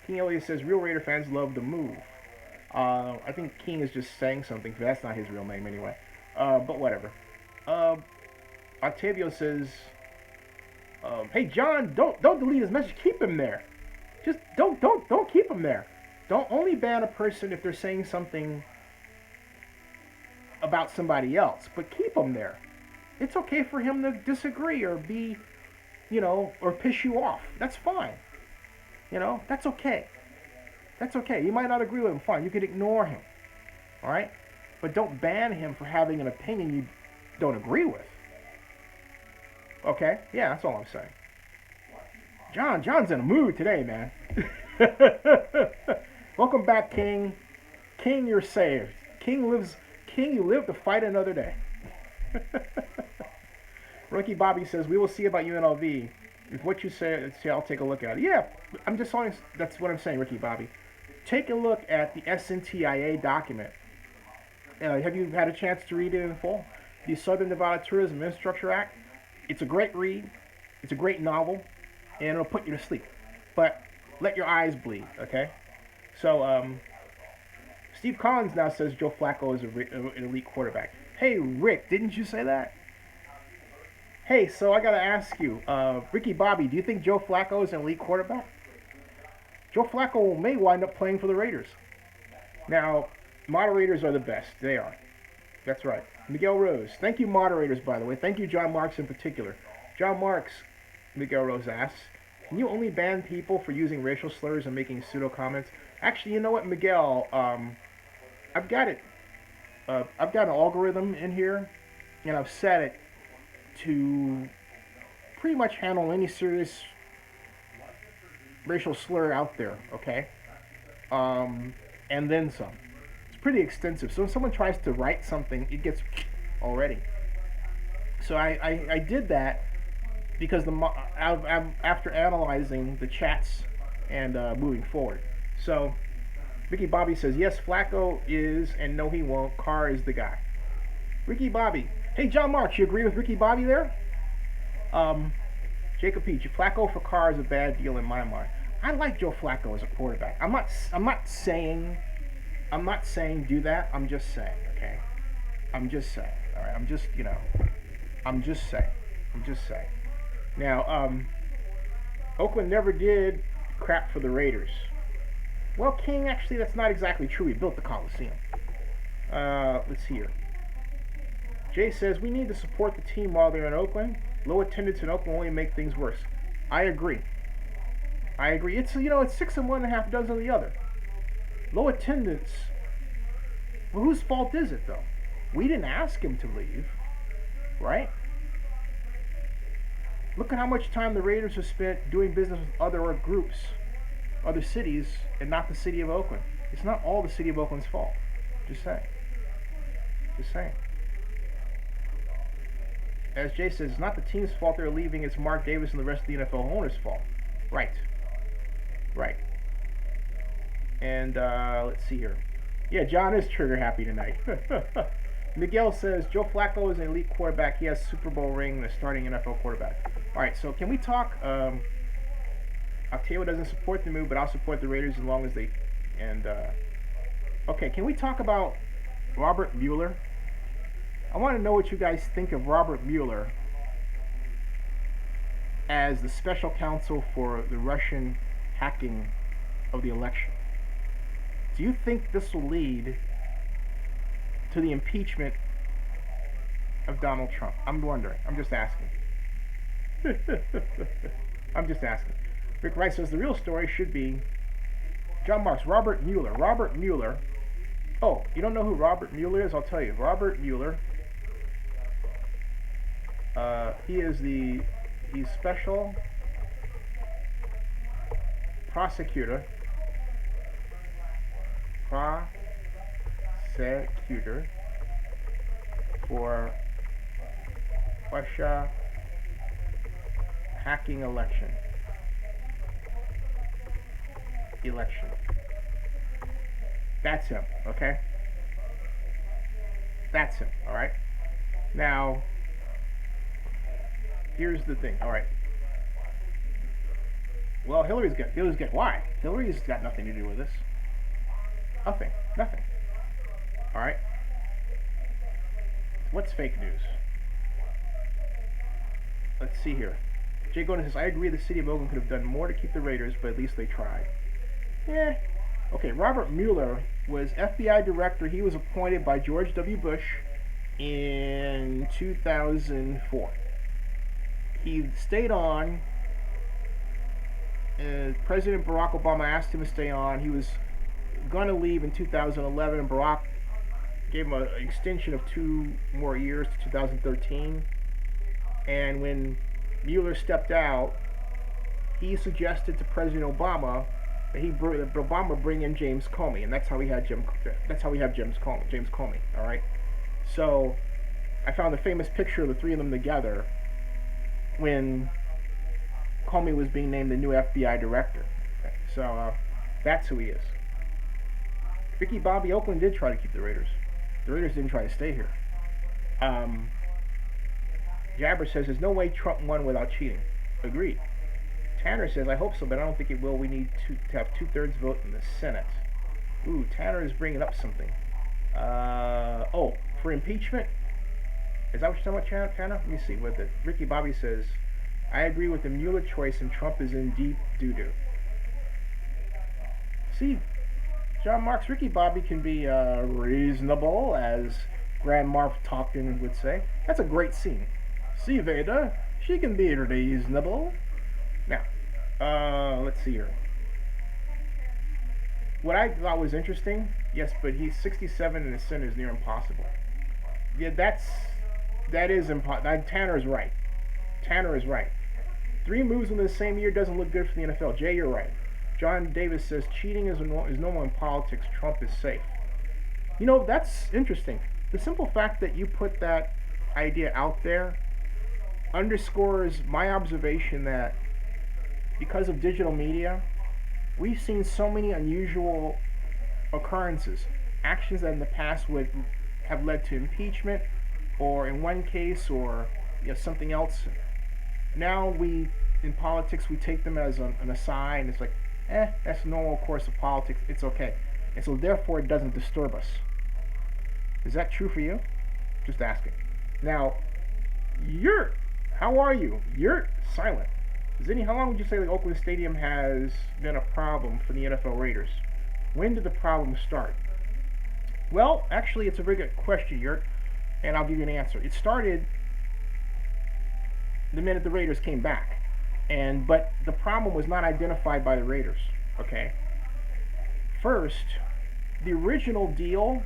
King Elliott says real Raider fans love the move. I think King is just saying something, but that's not his real name anyway. But whatever. Octavio says, hey John, don't delete his message. Keep him there. Just don't keep him there. Don't only ban a person if they're saying something about somebody else, but keep him there. It's okay for him to disagree or be, or piss you off. That's fine. That's okay. That's okay. You might not agree with him. Fine. You could ignore him. All right? But don't ban him for having an opinion you don't agree with. Okay? Yeah, that's all I'm saying. John's in a mood today, man. Welcome back, King. King, you're saved. King, you live to fight another day. Ricky Bobby says, we will see about UNLV. If what you say, I'll take a look at it. Yeah, I'm just saying, that's what I'm saying, Ricky Bobby. Take a look at the SNTIA document. Have you had a chance to read it in full? The Southern Nevada Tourism Infrastructure Act. It's a great read. It's a great novel. and it'll put you to sleep. But let your eyes bleed, okay? So, Steve Collins now says Joe Flacco is an elite quarterback. Hey, Rick, didn't you say that? Hey, so I gotta ask you, Ricky Bobby, do you think Joe Flacco is an elite quarterback? Joe Flacco may wind up playing for the Raiders. Now, moderators are the best. They are. That's right. Miguel Rose. Thank you, moderators, by the way. Thank you, John Marks in particular. John Marks, Miguel Rose asks, can you only ban people for using racial slurs and making pseudo comments? Actually, you know what, Miguel? I've got it. I've got an algorithm in here, and I've set it to pretty much handle any serious racial slur out there. Okay, and then some. It's pretty extensive. So if someone tries to write something, it gets already. So I did that because after analyzing the chats and moving forward. So Ricky Bobby says, yes, Flacco is, and no, he won't. Carr is the guy. Ricky Bobby. Hey, John Marks, you agree with Ricky Bobby there? Jacob Peach, Flacco for Carr is a bad deal in my mind. I like Joe Flacco as a quarterback. I'm not saying do that. I'm just saying, okay? I'm just saying. All right. I'm just saying. Now, Oakland never did crap for the Raiders. Well, King, actually, that's not exactly true. He built the Coliseum. Let's see here. Jay says, we need to support the team while they're in Oakland. Low attendance in Oakland will only make things worse. I agree. It's, it's 6 and 1 1/2 dozen of the other. Low attendance. Well, whose fault is it, though? We didn't ask him to leave, right? Look at how much time the Raiders have spent doing business with other groups, other cities, and not the city of Oakland. It's not all the city of Oakland's fault. Just saying. As Jay says, it's not the team's fault they're leaving, it's Mark Davis and the rest of the NFL owners' fault. Right. And let's see here. Yeah, John is trigger happy tonight. Miguel says, Joe Flacco is an elite quarterback. He has Super Bowl ring and a starting NFL quarterback. All right, so can we talk? Octavio doesn't support the move, but I'll support the Raiders as long as they... And, okay, can we talk about Robert Mueller? I want to know what you guys think of Robert Mueller as the special counsel for the Russian hacking of the election. Do you think this will lead to the impeachment of Donald Trump? I'm wondering. I'm just asking. Rick Rice says the real story should be John Marks, Robert Mueller. Robert Mueller. Oh, you don't know who Robert Mueller is? I'll tell you. Robert Mueller. He's special prosecutor for Russia hacking election. That's him, okay? That's him, all right? Now, here's the thing, all right? Well, Hillary's got why? Hillary's got nothing to do with this. Nothing. All right? What's fake news? Let's see here. Jay Donis says, I agree the city of Oakland could have done more to keep the Raiders, but at least they tried. Yeah. Okay, Robert Mueller was FBI director. He was appointed by George W. Bush in 2004. He stayed on. President Barack Obama asked him to stay on. He was going to leave in 2011, and Barack gave him an extension of 2 more years to 2013. And when Mueller stepped out, he suggested to President Obama that Obama bring in James Comey, and that's how we have James Comey. All right. So I found a famous picture of the 3 of them together when Comey was being named the new FBI director. Okay. So that's who he is. Ricky Bobby, Oakland did try to keep the Raiders. The Raiders didn't try to stay here. Jabber says there's no way Trump won without cheating. Agreed. Tanner says, I hope so, but I don't think it will. We need to have 2/3 vote in the Senate. Ooh, Tanner is bringing up something. For impeachment? Is that what you're talking about, Tanner? Let me see. What the Ricky Bobby says, I agree with the Mueller choice, and Trump is in deep doo-doo. See, John Marks, Ricky Bobby can be reasonable, as Grand Marv Talkin would say. That's a great scene. See, Veda, she can be reasonable. Now, let's see here. What I thought was interesting, yes, but he's 67 and the Senate is near impossible. Yeah, that is impossible. Tanner is right. Tanner is right. 3 moves in the same year doesn't look good for the NFL. Jay, you're right. John Davis says cheating is normal in politics. Trump is safe. You know, that's interesting. The simple fact that you put that idea out there underscores my observation that because of digital media, we've seen so many unusual occurrences, actions that in the past would have led to impeachment, or in one case, or something else. Now in politics, we take them as an aside, and it's like, that's the normal course of politics. It's okay, and so therefore it doesn't disturb us. Is that true for you? Just asking. Now, how are you? You're silent. How long would you say the Oakland Stadium has been a problem for the NFL Raiders? When did the problem start? Well, actually, it's a very good question, Yurt, and I'll give you an answer. It started the minute the Raiders came back, but the problem was not identified by the Raiders. Okay. First, the original deal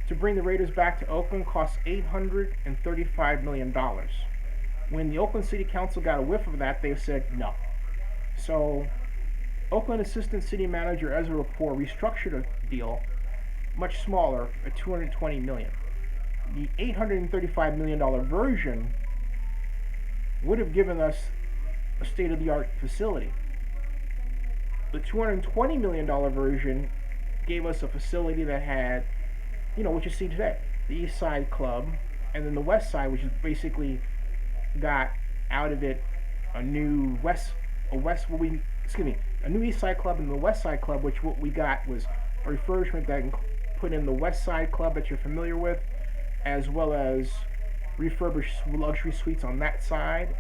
to bring the Raiders back to Oakland cost $835 million. When the Oakland City Council got a whiff of that, they said no. So, Oakland Assistant City Manager Ezra Rapport restructured a deal much smaller at $220 million. The $835 million version would have given us a state-of-the-art facility. The $220 million version gave us a facility that had, what you see today, the East Side Club, and then the West Side, which is basically got out of it a new a new East Side Club and the West Side Club, which what we got was a refurbishment that put in the West Side Club that you're familiar with, as well as refurbished luxury suites on that side.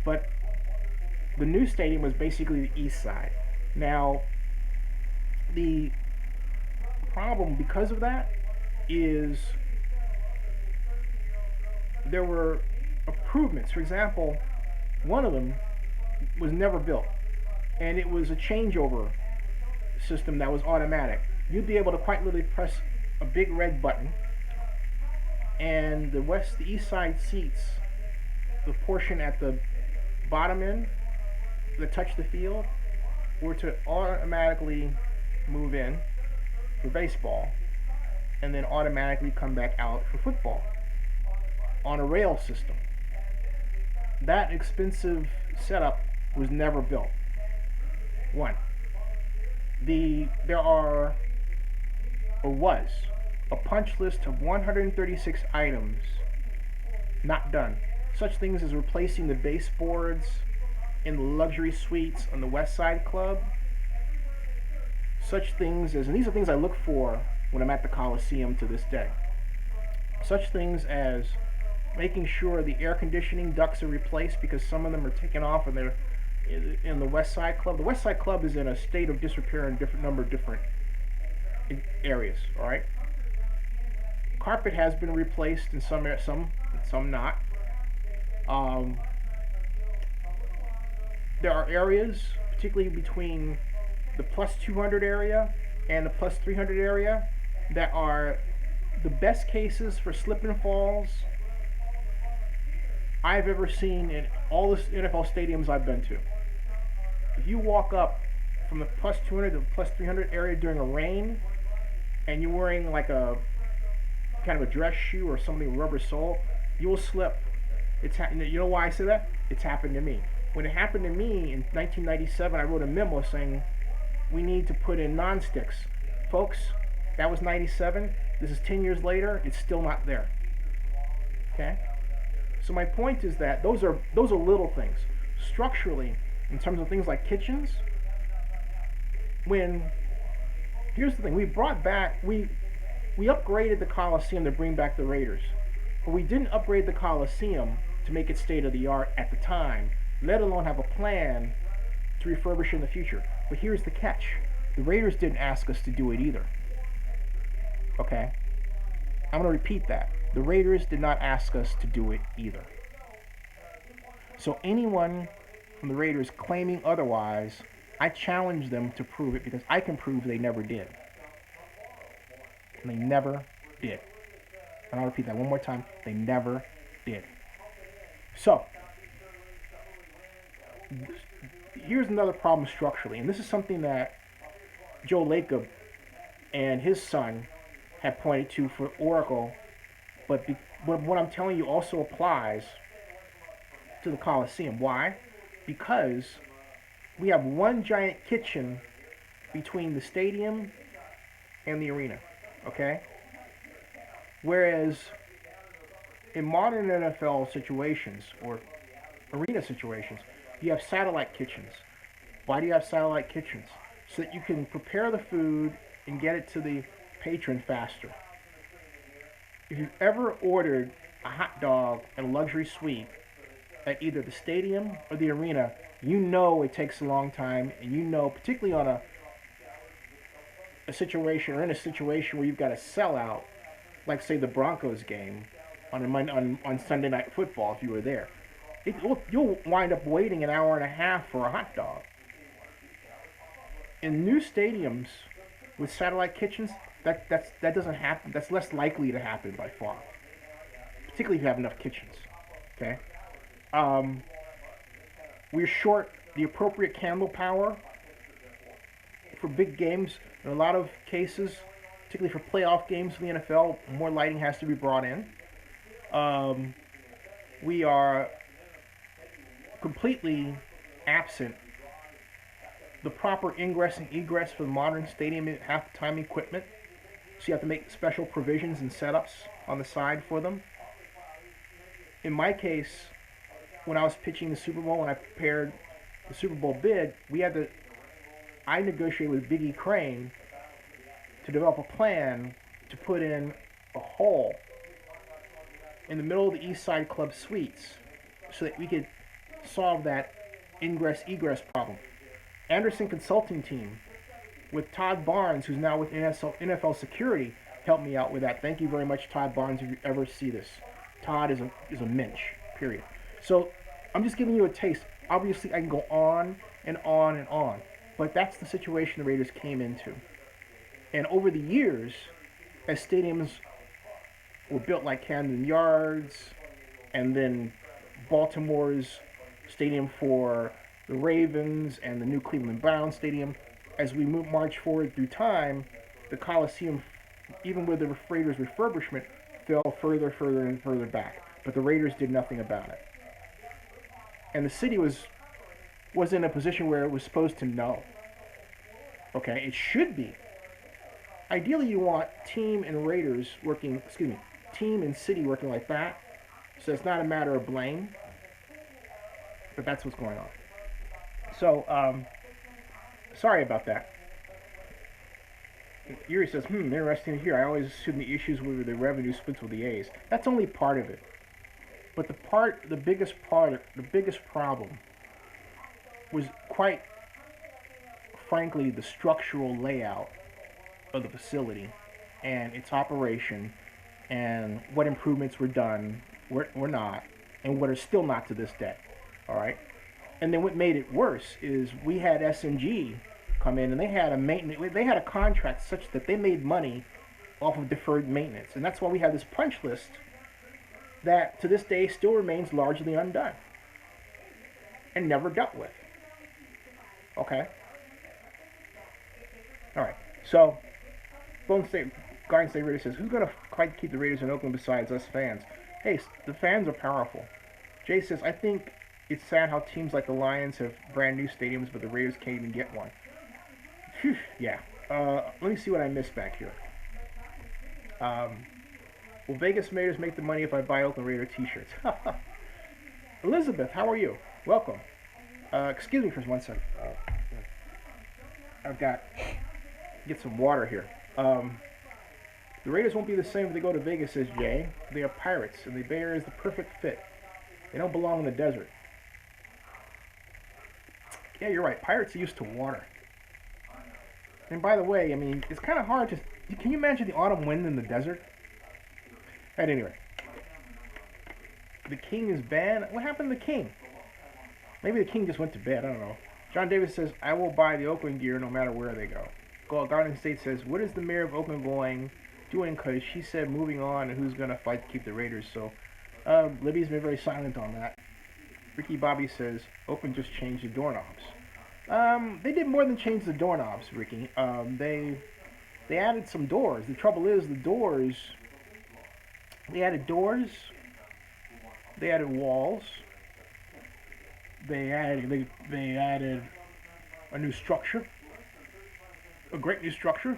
But the new stadium was basically the East Side. Now, the problem because of that is there were improvements. For example, one of them was never built, and it was a changeover system that was automatic. You'd be able to quite literally press a big red button, and the East Side seats, the portion at the bottom end that touch the field, were to automatically move in for baseball, and then automatically come back out for football on a rail system. That expensive setup was never built. One. There was a punch list of 136 items not done. Such things as replacing the baseboards in the luxury suites on the West Side Club. Such things as, and these are things I look for when I'm at the Coliseum to this day. Such things as making sure the air conditioning ducts are replaced, because some of them are taken off and they're in the West Side Club. The West Side Club is in a state of disrepair in a number of different areas. All right. Carpet has been replaced in some not. There are areas, particularly between the plus 200 area and the plus 300 area, that are the best cases for slip and falls I've ever seen in all the NFL stadiums I've been to. If you walk up from the plus 200 to the plus 300 area during a rain, and you're wearing like a kind of a dress shoe or something rubber sole, you will slip. You know why I say that? It's happened to me. When it happened to me in 1997, I wrote a memo saying we need to put in non-sticks. Folks, that was 97. This is 10 years later. It's still not there. Okay? So my point is that those are little things. Structurally, in terms of things like kitchens, when here's the thing, we upgraded the Coliseum to bring back the Raiders, but we didn't upgrade the Coliseum to make it state of the art at the time, let alone have a plan to refurbish in the future. But here's the catch: the Raiders didn't ask us to do it either. Okay, I'm going to repeat that. The Raiders did not ask us to do it either. So anyone from the Raiders claiming otherwise, I challenge them to prove it, because I can prove they never did. And they never did. And I'll repeat that one more time. They never did. So, here's another problem structurally, and this is something that Joe Lacob and his son have pointed to for Oracle, but what I'm telling you also applies to the Coliseum. Why? Because we have one giant kitchen between the stadium and the arena, okay? Whereas in modern NFL situations or arena situations, you have satellite kitchens. Why do you have satellite kitchens? So that you can prepare the food and get it to the patron faster. If you've ever ordered a hot dog and a luxury suite at either the stadium or the arena, you know it takes a long time, and you know, particularly on a situation or in a situation where you've got a sellout, like say the Broncos game on Sunday Night Football, if you were there, you'll wind up waiting an hour and a half for a hot dog. In new stadiums with satellite kitchens, that doesn't happen. That's less likely to happen by far, particularly if you have enough kitchens. Okay. We're short the appropriate candle power for big games. In a lot of cases, particularly for playoff games in the NFL, more lighting has to be brought in. We are completely absent the proper ingress and egress for the modern stadium half-time equipment. So you have to make special provisions and setups on the side for them. In my case, when I was pitching the Super Bowl, when I prepared the Super Bowl bid, I negotiated with Biggie Crane to develop a plan to put in a hole in the middle of the East Side Club suites so that we could solve that ingress-egress problem. Anderson Consulting Team with Todd Barnes, who's now with NFL Security, helped me out with that. Thank you very much, Todd Barnes, if you ever see this. Todd is a mensch, period. So I'm just giving you a taste. Obviously, I can go on and on and on, but that's the situation the Raiders came into. And over the years, as stadiums were built like Camden Yards, and then Baltimore's stadium for the Ravens, and the new Cleveland Browns stadium, as we march forward through time, the Coliseum, even with the Raiders refurbishment, fell further and further back. But the Raiders did nothing about it. And the city was in a position where it was supposed to know. Okay, it should be. Ideally, you want team and city working like that, so it's not a matter of blame, but that's what's going on. So, sorry about that. Yuri says, interesting to hear. I always assume the issues were the revenue splits with the A's. That's only part of it. But the biggest problem was, quite frankly, the structural layout of the facility and its operation, and what improvements were done, were not, and what are still not to this day. All right. And then what made it worse is we had S&G come in, and they had a contract such that they made money off of deferred maintenance, and that's why we have this punch list that to this day still remains largely undone and never dealt with. Okay. All right. So, Garden State Raiders says, who's going to quite keep the Raiders in Oakland besides us fans? Hey, the fans are powerful. Jay says, I think it's sad how teams like the Lions have brand new stadiums, but the Raiders can't even get one. Whew, yeah. Let me see what I missed back here. Will Vegas Raiders make the money if I buy Oakland Raider t-shirts? Elizabeth, how are you? Welcome. Excuse me for 1 second. I've got get some water here. The Raiders won't be the same if they go to Vegas, says Jay. They are Pirates, and the Bay Area is the perfect fit. They don't belong in the desert. Yeah, you're right. Pirates are used to water. And by the way, I mean, it's kind of hard to... Can you imagine the autumn wind in the desert? At any rate. The King is banned? What happened to the King? Maybe the King just went to bed. I don't know. John Davis says, I will buy the Oakland gear no matter where they go. Garden State says, what is the mayor of Oakland doing? Because she said moving on and who's going to fight to keep the Raiders. So Libby's been very silent on that. Ricky Bobby says, Oakland just changed the doorknobs. They did more than change the doorknobs, Ricky. They added some doors. The trouble is, the doors... They added doors. They added walls. They added a new structure. A great new structure.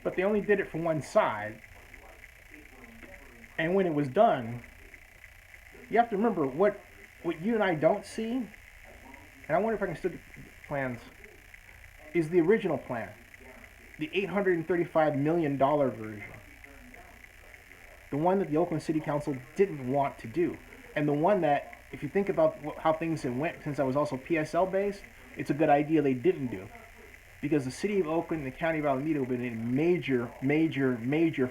But they only did it for one side. And when it was done, you have to remember what you and I don't see, and I wonder if I can still get plans, is the original plan. The $835 million version. The one that the Oakland City Council didn't want to do. And the one that, if you think about how things have went, since I was also PSL based, it's a good idea they didn't do. Because the city of Oakland and the county of Alameda have been in major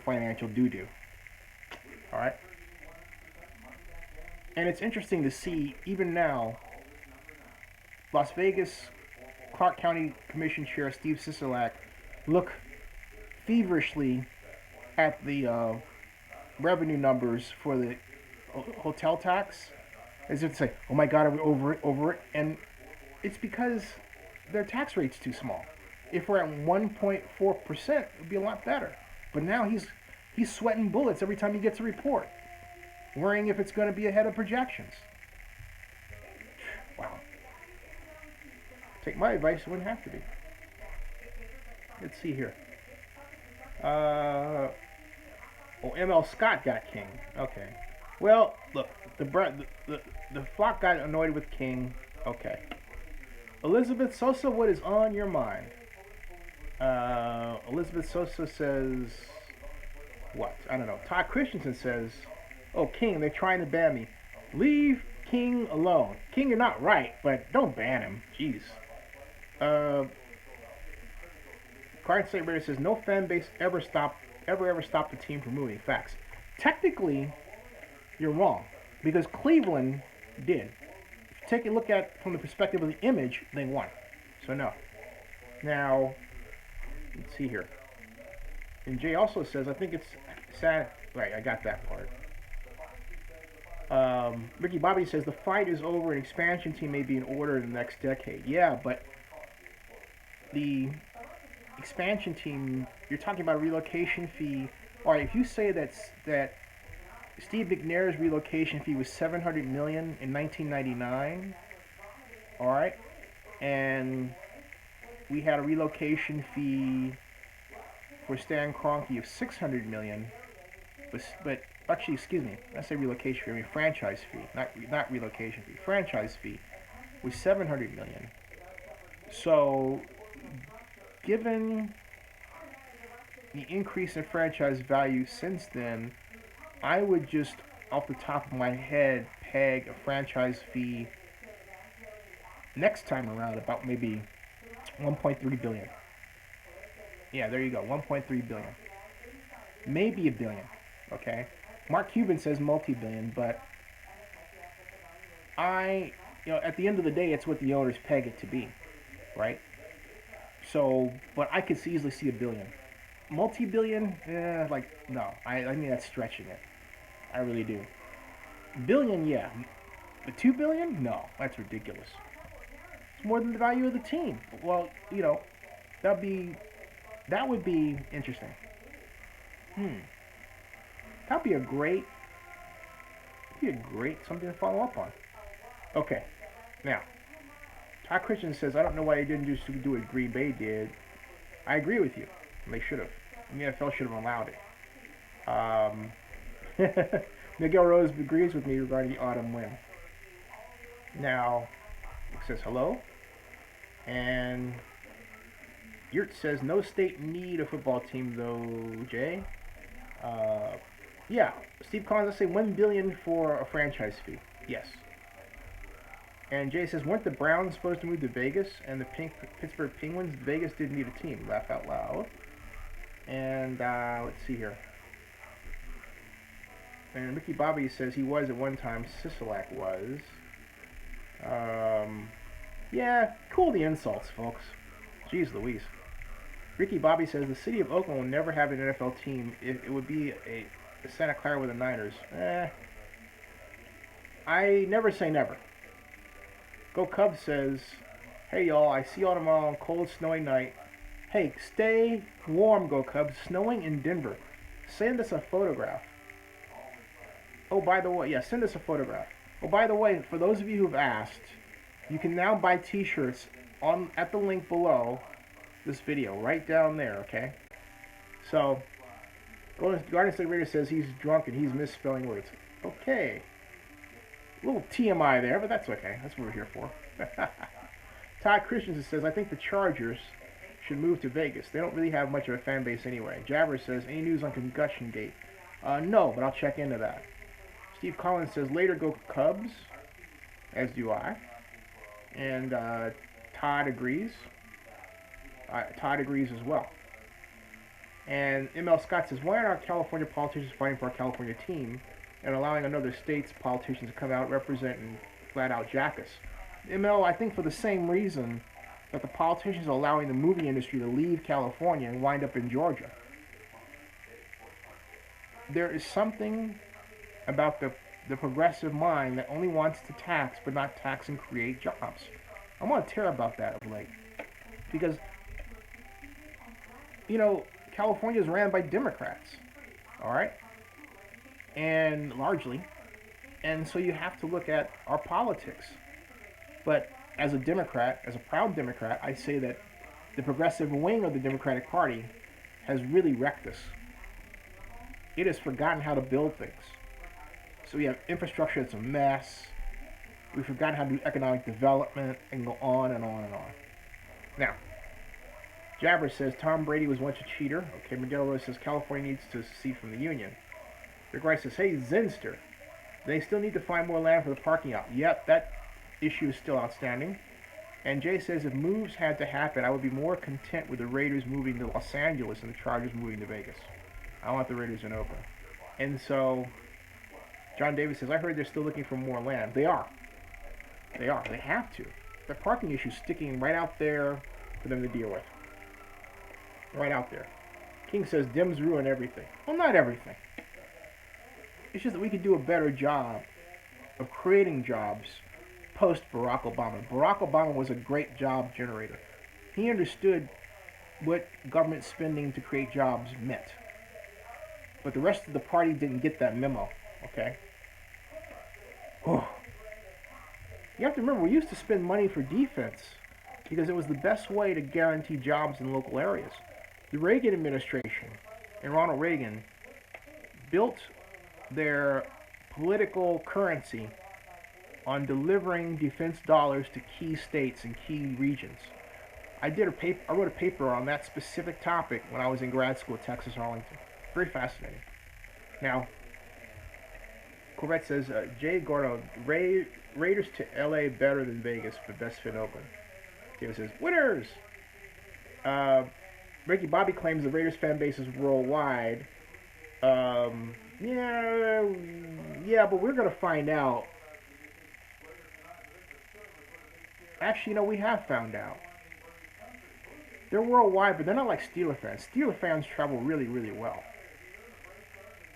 financial doo-doo. Alright? And it's interesting to see, even now, Las Vegas Clark County Commission Chair Steve Sisolak look feverishly at the revenue numbers for the hotel tax, as if to say, oh my God, are we over it? And it's because their tax rate's too small. If we're at 1.4%, it would be a lot better. But now he's sweating bullets every time he gets a report, worrying if it's going to be ahead of projections. Wow. Take my advice, it wouldn't have to be. Let's see here. ML Scott got King. Okay. Well, look, the flock got annoyed with King. Okay. Elizabeth Sosa, what is on your mind? Elizabeth Sosa says, what? I don't know. Todd Christensen says, oh, King, they're trying to ban me. Leave King alone. King, you're not right, but don't ban him. Jeez. Card State Raider says, no fan base ever stopped the team from moving. Facts. Technically, you're wrong, because Cleveland did. If you take a look at from the perspective of the image, they won. So no. Now, let's see here. And Jay also says, I think it's sad. Right, I got that part. Ricky Bobby says, the fight is over. An expansion team may be in order in the next decade. Yeah, but the expansion team, you're talking about a relocation fee. All right, if you say that Steve McNair's relocation fee was $700 million in 1999, all right, and we had a relocation fee for Stan Kroenke of $600 million, but actually, excuse me, I say relocation fee, I mean franchise fee, not relocation fee. Franchise fee was $700 million. So, given the increase in franchise value since then, I would just, off the top of my head, peg a franchise fee next time around about maybe $1.3 billion. Yeah, there you go, $1.3 billion. Maybe $1 billion, okay? Mark Cuban says multi-billion, but at the end of the day, it's what the owners peg it to be, right? So, but I could easily see $1 billion. Multi-billion, no. I mean, that's stretching it. I really do. Billion, yeah. But $2 billion? No, that's ridiculous. It's more than the value of the team. Well, that would be interesting. That'd be a great something to follow up on. Okay, now, Todd Christian says, I don't know why they didn't just do what Green Bay did. I agree with you. They should have. The NFL should have allowed it. Miguel Rose agrees with me regarding the autumn win. Now, says hello. And Yurt says no state need a football team though, Jay. Yeah, Steve Collins, let's say $1 billion for a franchise fee. Yes. And Jay says, weren't the Browns supposed to move to Vegas and the Pittsburgh Penguins? Vegas didn't need a team. Laugh out loud. And let's see here. And Ricky Bobby says he was at one time. Sisolak was. Yeah, cool the insults, folks. Jeez Louise. Ricky Bobby says the city of Oakland will never have an NFL team. It would be a Santa Clara with the Niners. I never say never. Go Cubs says, hey y'all, I see y'all tomorrow on cold, snowy night. Hey, stay warm, Go Cubs. Snowing in Denver. Send us a photograph. Oh, by the way, yeah, send us a photograph. Oh, by the way, for those of you who've asked, you can now buy t-shirts at the link below this video, right down there, okay? So, Guardian State Raider says he's drunk and he's misspelling words. Okay. A little TMI there, but that's okay. That's what we're here for. Todd Christensen says, I think the Chargers should move to Vegas. They don't really have much of a fan base anyway. Jabber says, any news on Concussion Gate? No, but I'll check into that. Steve Collins says, later go Cubs, as do I. And Todd agrees. Todd agrees as well. And ML Scott says, why aren't our California politicians fighting for our California team and allowing another state's politicians to come out representing flat out jack us? ML, I think for the same reason that the politicians are allowing the movie industry to leave California and wind up in Georgia. There is something about the progressive mind that only wants to tax but not tax and create jobs. I'm on a tear about that of late. Because, you know, California is ran by Democrats. Alright? And largely. And so you have to look at our politics. But as a Democrat, as a proud Democrat, I say that the progressive wing of the Democratic Party has really wrecked us. It has forgotten how to build things. So we have infrastructure that's a mess. We've forgotten how to do economic development and go on and on and on. Now, Jabber says Tom Brady was once a cheater. Okay, Miguel Rose says California needs to secede from the union. Rick Rice says, hey, Zinster, they still need to find more land for the parking lot. Yep, that issue is still outstanding. And Jay says if moves had to happen, I would be more content with the Raiders moving to Los Angeles and the Chargers moving to Vegas. I want the Raiders in Oakland. And so John Davis says, I heard they're still looking for more land. They are. They are. They have to. The parking issue is sticking right out there for them to deal with. Right out there. King says, Dems ruin everything. Well, not everything. It's just that we could do a better job of creating jobs post Barack Obama. Barack Obama was a great job generator. He understood what government spending to create jobs meant. But the rest of the party didn't get that memo. Okay? Oh. You have to remember, we used to spend money for defense because it was the best way to guarantee jobs in local areas. The Reagan administration and Ronald Reagan built their political currency on delivering defense dollars to key states and key regions. I wrote a paper on that specific topic when I was in grad school at Texas Arlington. Very fascinating. Now, Corvette says, Jay Gordo, Raiders to LA better than Vegas, but best fit Oakland. David says, winners! Ricky Bobby claims the Raiders fan base is worldwide. Yeah, but we're going to find out. Actually, you know, we have found out. They're worldwide, but they're not like Steeler fans. Steeler fans travel really, really well.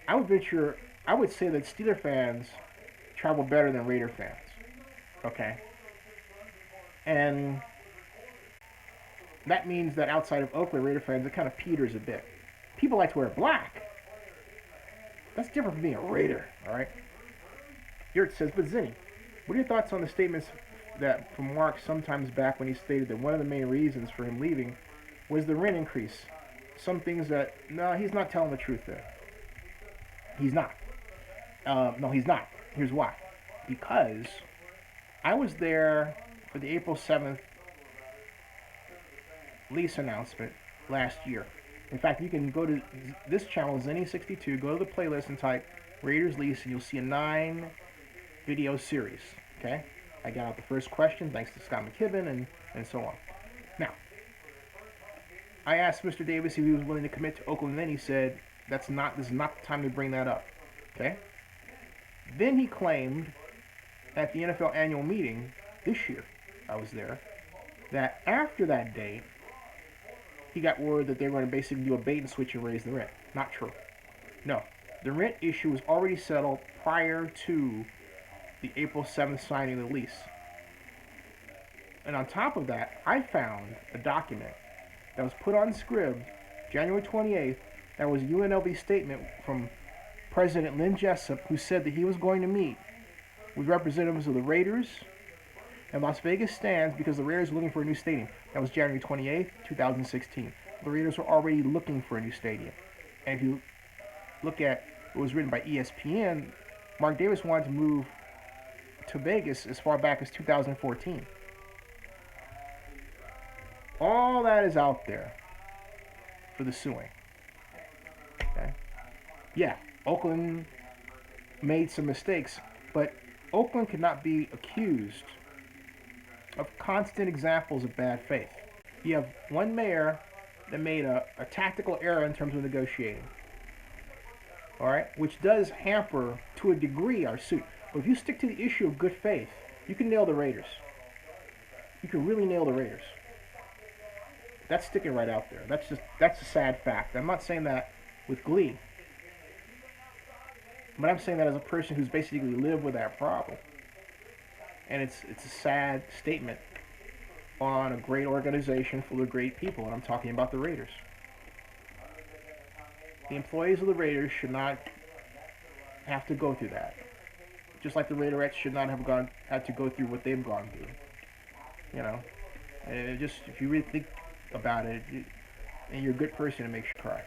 I would say that Steeler fans travel better than Raider fans. Okay? And that means that outside of Oakland, Raider fans, it kind of peters a bit. People like to wear black. That's different from being a Raider, alright? Yurt says, but Zinni, what are your thoughts on the statements that from Mark sometimes back when he stated that one of the main reasons for him leaving was the rent increase? Some things that, no, he's not telling the truth there. He's not. No, he's not. Here's why. Because I was there for the April 7th lease announcement last year. In fact, you can go to this channel, Zenny62, go to the playlist and type Raiders lease, and you'll see a 9-video series. Okay? I got out the first question, thanks to Scott McKibben, and so on. Now, I asked Mr. Davis if he was willing to commit to Oakland, and then he said, this is not the time to bring that up. Okay? Then he claimed at the NFL annual meeting this year, I was there, that after that date, he got word that they were going to basically do a bait and switch and raise the rent. Not true. No. The rent issue was already settled prior to the April 7th signing of the lease. And on top of that, I found a document that was put on Scribd January 28th. That was a UNLV statement from President Lynn Jessup, who said that he was going to meet with representatives of the Raiders and Las Vegas stands because the Raiders were looking for a new stadium. That was January 28th, 2016. The Raiders were already looking for a new stadium. And if you look at what was written by ESPN, Mark Davis wanted to move to Vegas as far back as 2014. All that is out there for the suing. Okay? Yeah, Oakland made some mistakes, but Oakland could not be accused of constant examples of bad faith. You have one mayor that made a tactical error in terms of negotiating. All right, which does hamper to a degree our suit. But if you stick to the issue of good faith, you can nail the Raiders. You can really nail the Raiders. That's sticking right out there. That's a sad fact. I'm not saying that with glee, but I'm saying that as a person who's basically lived with that problem. And it's a sad statement on a great organization full of great people, and I'm talking about the Raiders. The employees of the Raiders should not have to go through that. Just like the Raiderettes should not have had to go through what they've gone through. You know, and just if you really think about it, and you're a good person, it makes you cry.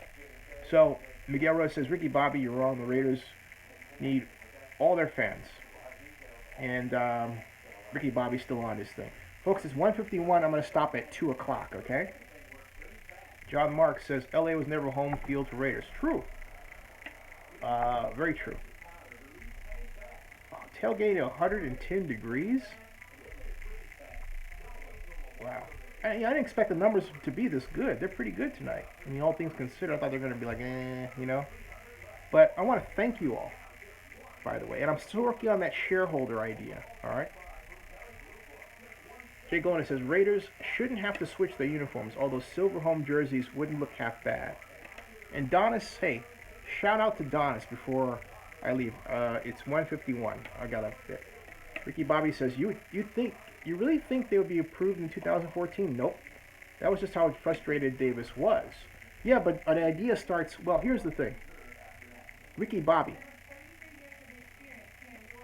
So Miguel Rose says, Ricky Bobby, you're wrong. The Raiders need all their fans. And Ricky Bobby's still on this thing. Folks, it's 1:51. I'm going to stop at 2 o'clock, okay? John Mark says, LA was never home field for Raiders. True. Very true. Oh, tailgate at 110 degrees? Wow. I didn't expect the numbers to be this good. They're pretty good tonight. I mean, all things considered, I thought they were going to be like, you know. But I want to thank you all, by the way. And I'm still working on that shareholder idea, all right? Jay Golan says, Raiders shouldn't have to switch their uniforms, although silver home jerseys wouldn't look half bad. And Donis, hey, shout out to Donis before I leave. It's 1:51. I got up there. Ricky Bobby says, you really think they would be approved in 2014? Nope. That was just how frustrated Davis was. Yeah, but the idea starts, well, here's the thing. Ricky Bobby,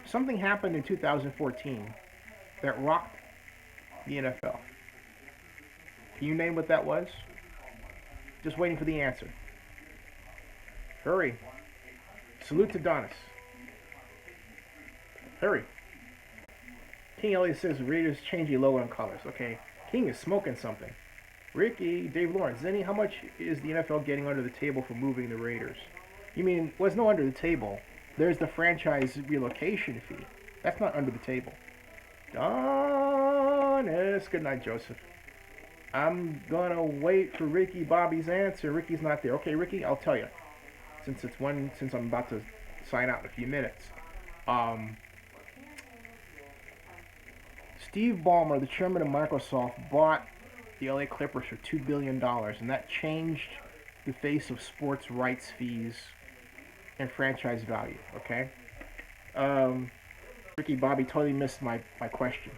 something happened in 2014 that rocked the NFL. Can you name what that was? Just waiting for the answer. Hurry. Salute to Donis. Hurry. King Elliott says Raiders changing logo and colors. Okay, King is smoking something. Ricky, Dave Lawrence, Zenny, how much is the NFL getting under the table for moving the Raiders? You mean, well, there's no under the table. There's the franchise relocation fee. That's not under the table. Donis. Good night, Joseph. I'm gonna wait for Ricky Bobby's answer. Ricky's not there. Okay, Ricky, I'll tell you. Since I'm about to sign out in a few minutes. Steve Ballmer, the chairman of Microsoft, bought the LA Clippers for $2 billion, and that changed the face of sports rights fees and franchise value, okay? Ricky Bobby totally missed my question.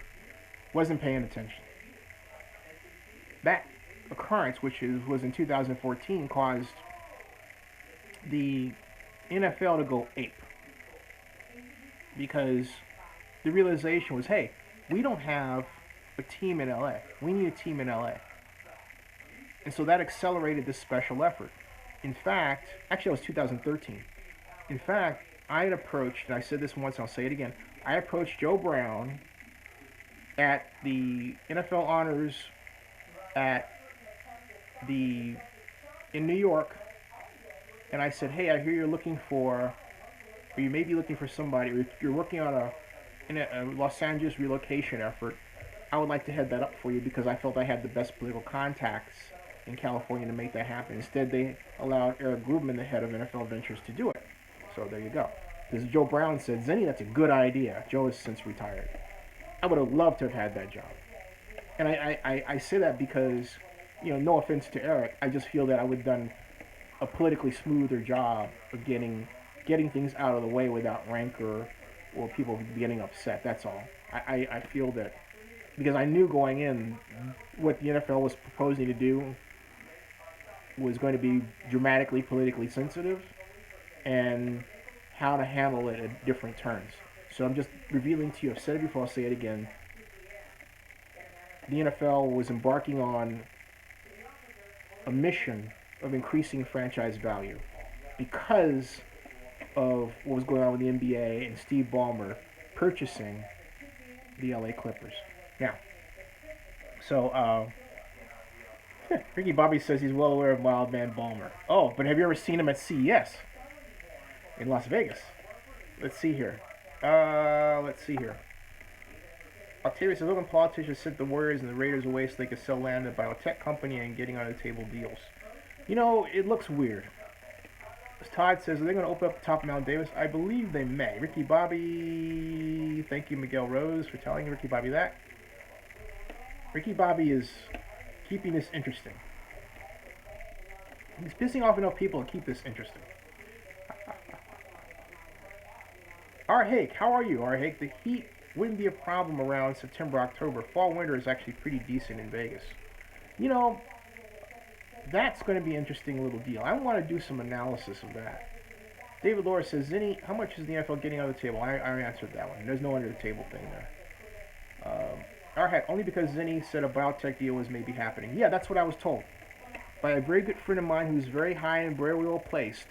Wasn't paying attention. That occurrence, which was in 2014, caused the NFL to go ape. Because the realization was, hey, we don't have a team in LA. We need a team in LA. And so that accelerated this special effort. In fact, actually it was 2013. In fact, I had approached, and I said this once, I'll say it again, I approached Joe Brown at the NFL honors at the in New York, and I said, "Hey, I hear you're looking for, or you may be looking for somebody, or you're working on a Los Angeles relocation effort. I would like to head that up for you because I felt I had the best political contacts in California to make that happen." Instead, they allowed Eric Grubman, the head of NFL Ventures, to do it. So there you go. Because Joe Brown said, "Zenny, that's a good idea." Joe has since retired. I would have loved to have had that job. And I say that because, no offense to Eric, I just feel that I would have done a politically smoother job of getting things out of the way without rancor or people getting upset. That's all. I feel that because I knew going in what the NFL was proposing to do was going to be dramatically politically sensitive and how to handle it at different turns. So I'm just revealing to you, I've said it before, I'll say it again. The NFL was embarking on a mission of increasing franchise value because of what was going on with the NBA and Steve Ballmer purchasing the LA Clippers. Now, so Ricky Bobby says he's well aware of Wild Man Ballmer. Oh, but have you ever seen him at CES in Las Vegas? Let's see here. Octavia says, Oakland politicians sent the Warriors and the Raiders away so they could sell land to a biotech company and getting on the table deals. It looks weird. As Todd says, are they going to open up the top of Mount Davis? I believe they may. Ricky Bobby, thank you, Miguel Rose, for telling Ricky Bobby that. Ricky Bobby is keeping this interesting. He's pissing off enough people to keep this interesting. R. Hake, how are you, R. Hake? The heat wouldn't be a problem around September, October. Fall, winter is actually pretty decent in Vegas. That's going to be an interesting little deal. I want to do some analysis of that. David Laura says, Zinni, how much is the NFL getting on the table? I answered that one. There's no under the table thing there. Heck, only because Zinni said a biotech deal was maybe happening. Yeah, that's what I was told. By a very good friend of mine who's very high and very well placed.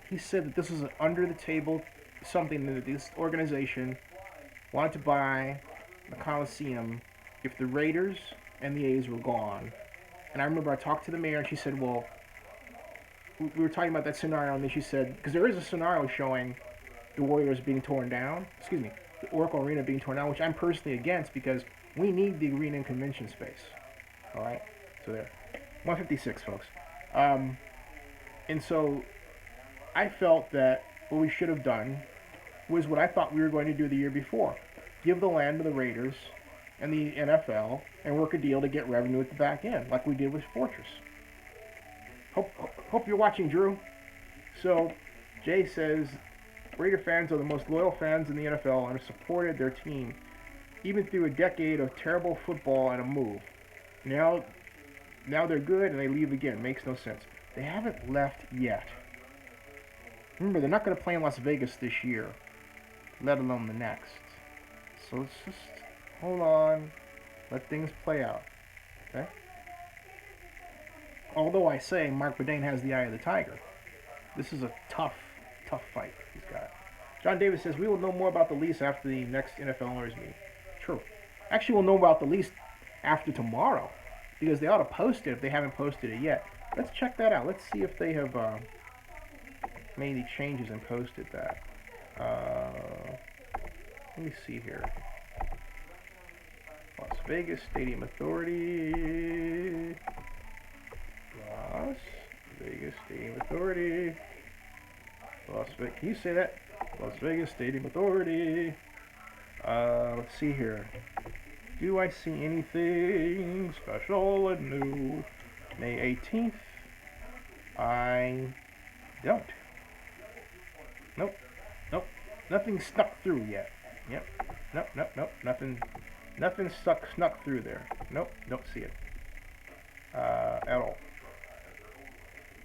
He said that this was an under the table something that this organization wanted to buy the Coliseum if the Raiders and the A's were gone. And I remember I talked to the mayor and she said, well, we were talking about that scenario, and then she said, because there is a scenario showing the Warriors being torn down, the Oracle Arena being torn down, which I'm personally against because we need the arena and convention space. All right? So there. 156, folks. And so I felt that what we should have done was what I thought we were going to do the year before. Give the land to the Raiders and the NFL and work a deal to get revenue at the back end, like we did with Fortress. Hope you're watching, Drew. So, Jay says, Raider fans are the most loyal fans in the NFL and have supported their team, even through a decade of terrible football and a move. Now they're good and they leave again. Makes no sense. They haven't left yet. Remember, they're not going to play in Las Vegas this year, let alone the next. So let's just hold on, let things play out. Okay? Although I say Mark Bourdain has the eye of the tiger. This is a tough fight he's got. John Davis says, we will know more about the lease after the next NFL owners meeting. True. Actually, we'll know about the lease after tomorrow, because they ought to post it if they haven't posted it yet. Let's check that out. Let's see if they have made any changes and posted that. Let me see here. Las Vegas Stadium Authority. Las Vegas Stadium Authority. Can you say that? Las Vegas Stadium Authority. Let's see here. Do I see anything special and new? May 18th. I don't. Nope. Nothing snuck through yet. Yep. Nope. Nothing snuck through there. Nope. Don't see it. At all.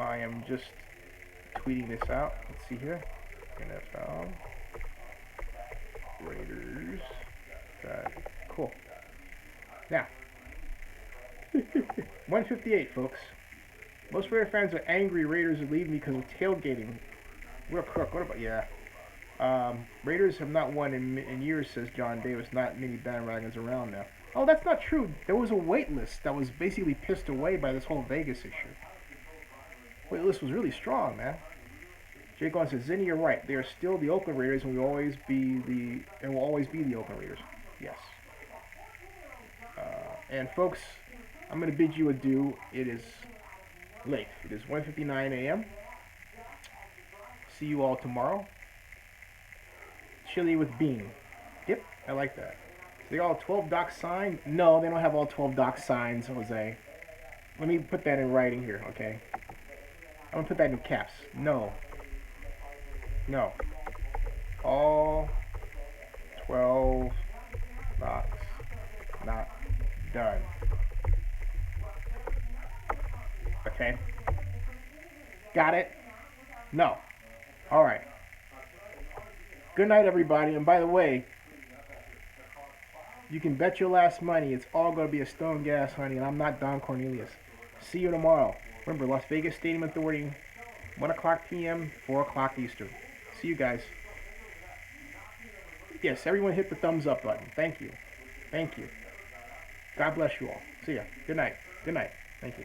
I am just tweeting this out. Let's see here. NFL Raiders. Cool. Now, 158, folks. Most Raider fans are angry Raiders are leaving because of tailgating. Real crook. What about, yeah. Raiders have not won in years, says John Davis. Not many bandwagons around now. Oh, that's not true. There was a wait list that was basically pissed away by this whole Vegas issue. Wait list was really strong, man. Jake on says, Zinni, you're right. They are still the Oakland Raiders and will always be the Oakland Raiders. Yes. And folks, I'm going to bid you adieu. It is late. It is 1:59 a.m. See you all tomorrow. Chili with bean. Yep, I like that. So they all 12 doc sign? No, they don't have all 12 doc signs, Jose. Let me put that in writing here, okay? I'm going to put that in caps. No. No. All 12 docs not done. Okay? Got it? No. All right. Good night, everybody. And by the way, you can bet your last money it's all going to be a stone gas, honey, and I'm not Don Cornelius. See you tomorrow. Remember, Las Vegas Stadium Authority, 1 o'clock p.m., 4 o'clock Eastern. See you guys. Yes, everyone hit the thumbs up button. Thank you. Thank you. God bless you all. See ya. Good night. Good night. Thank you.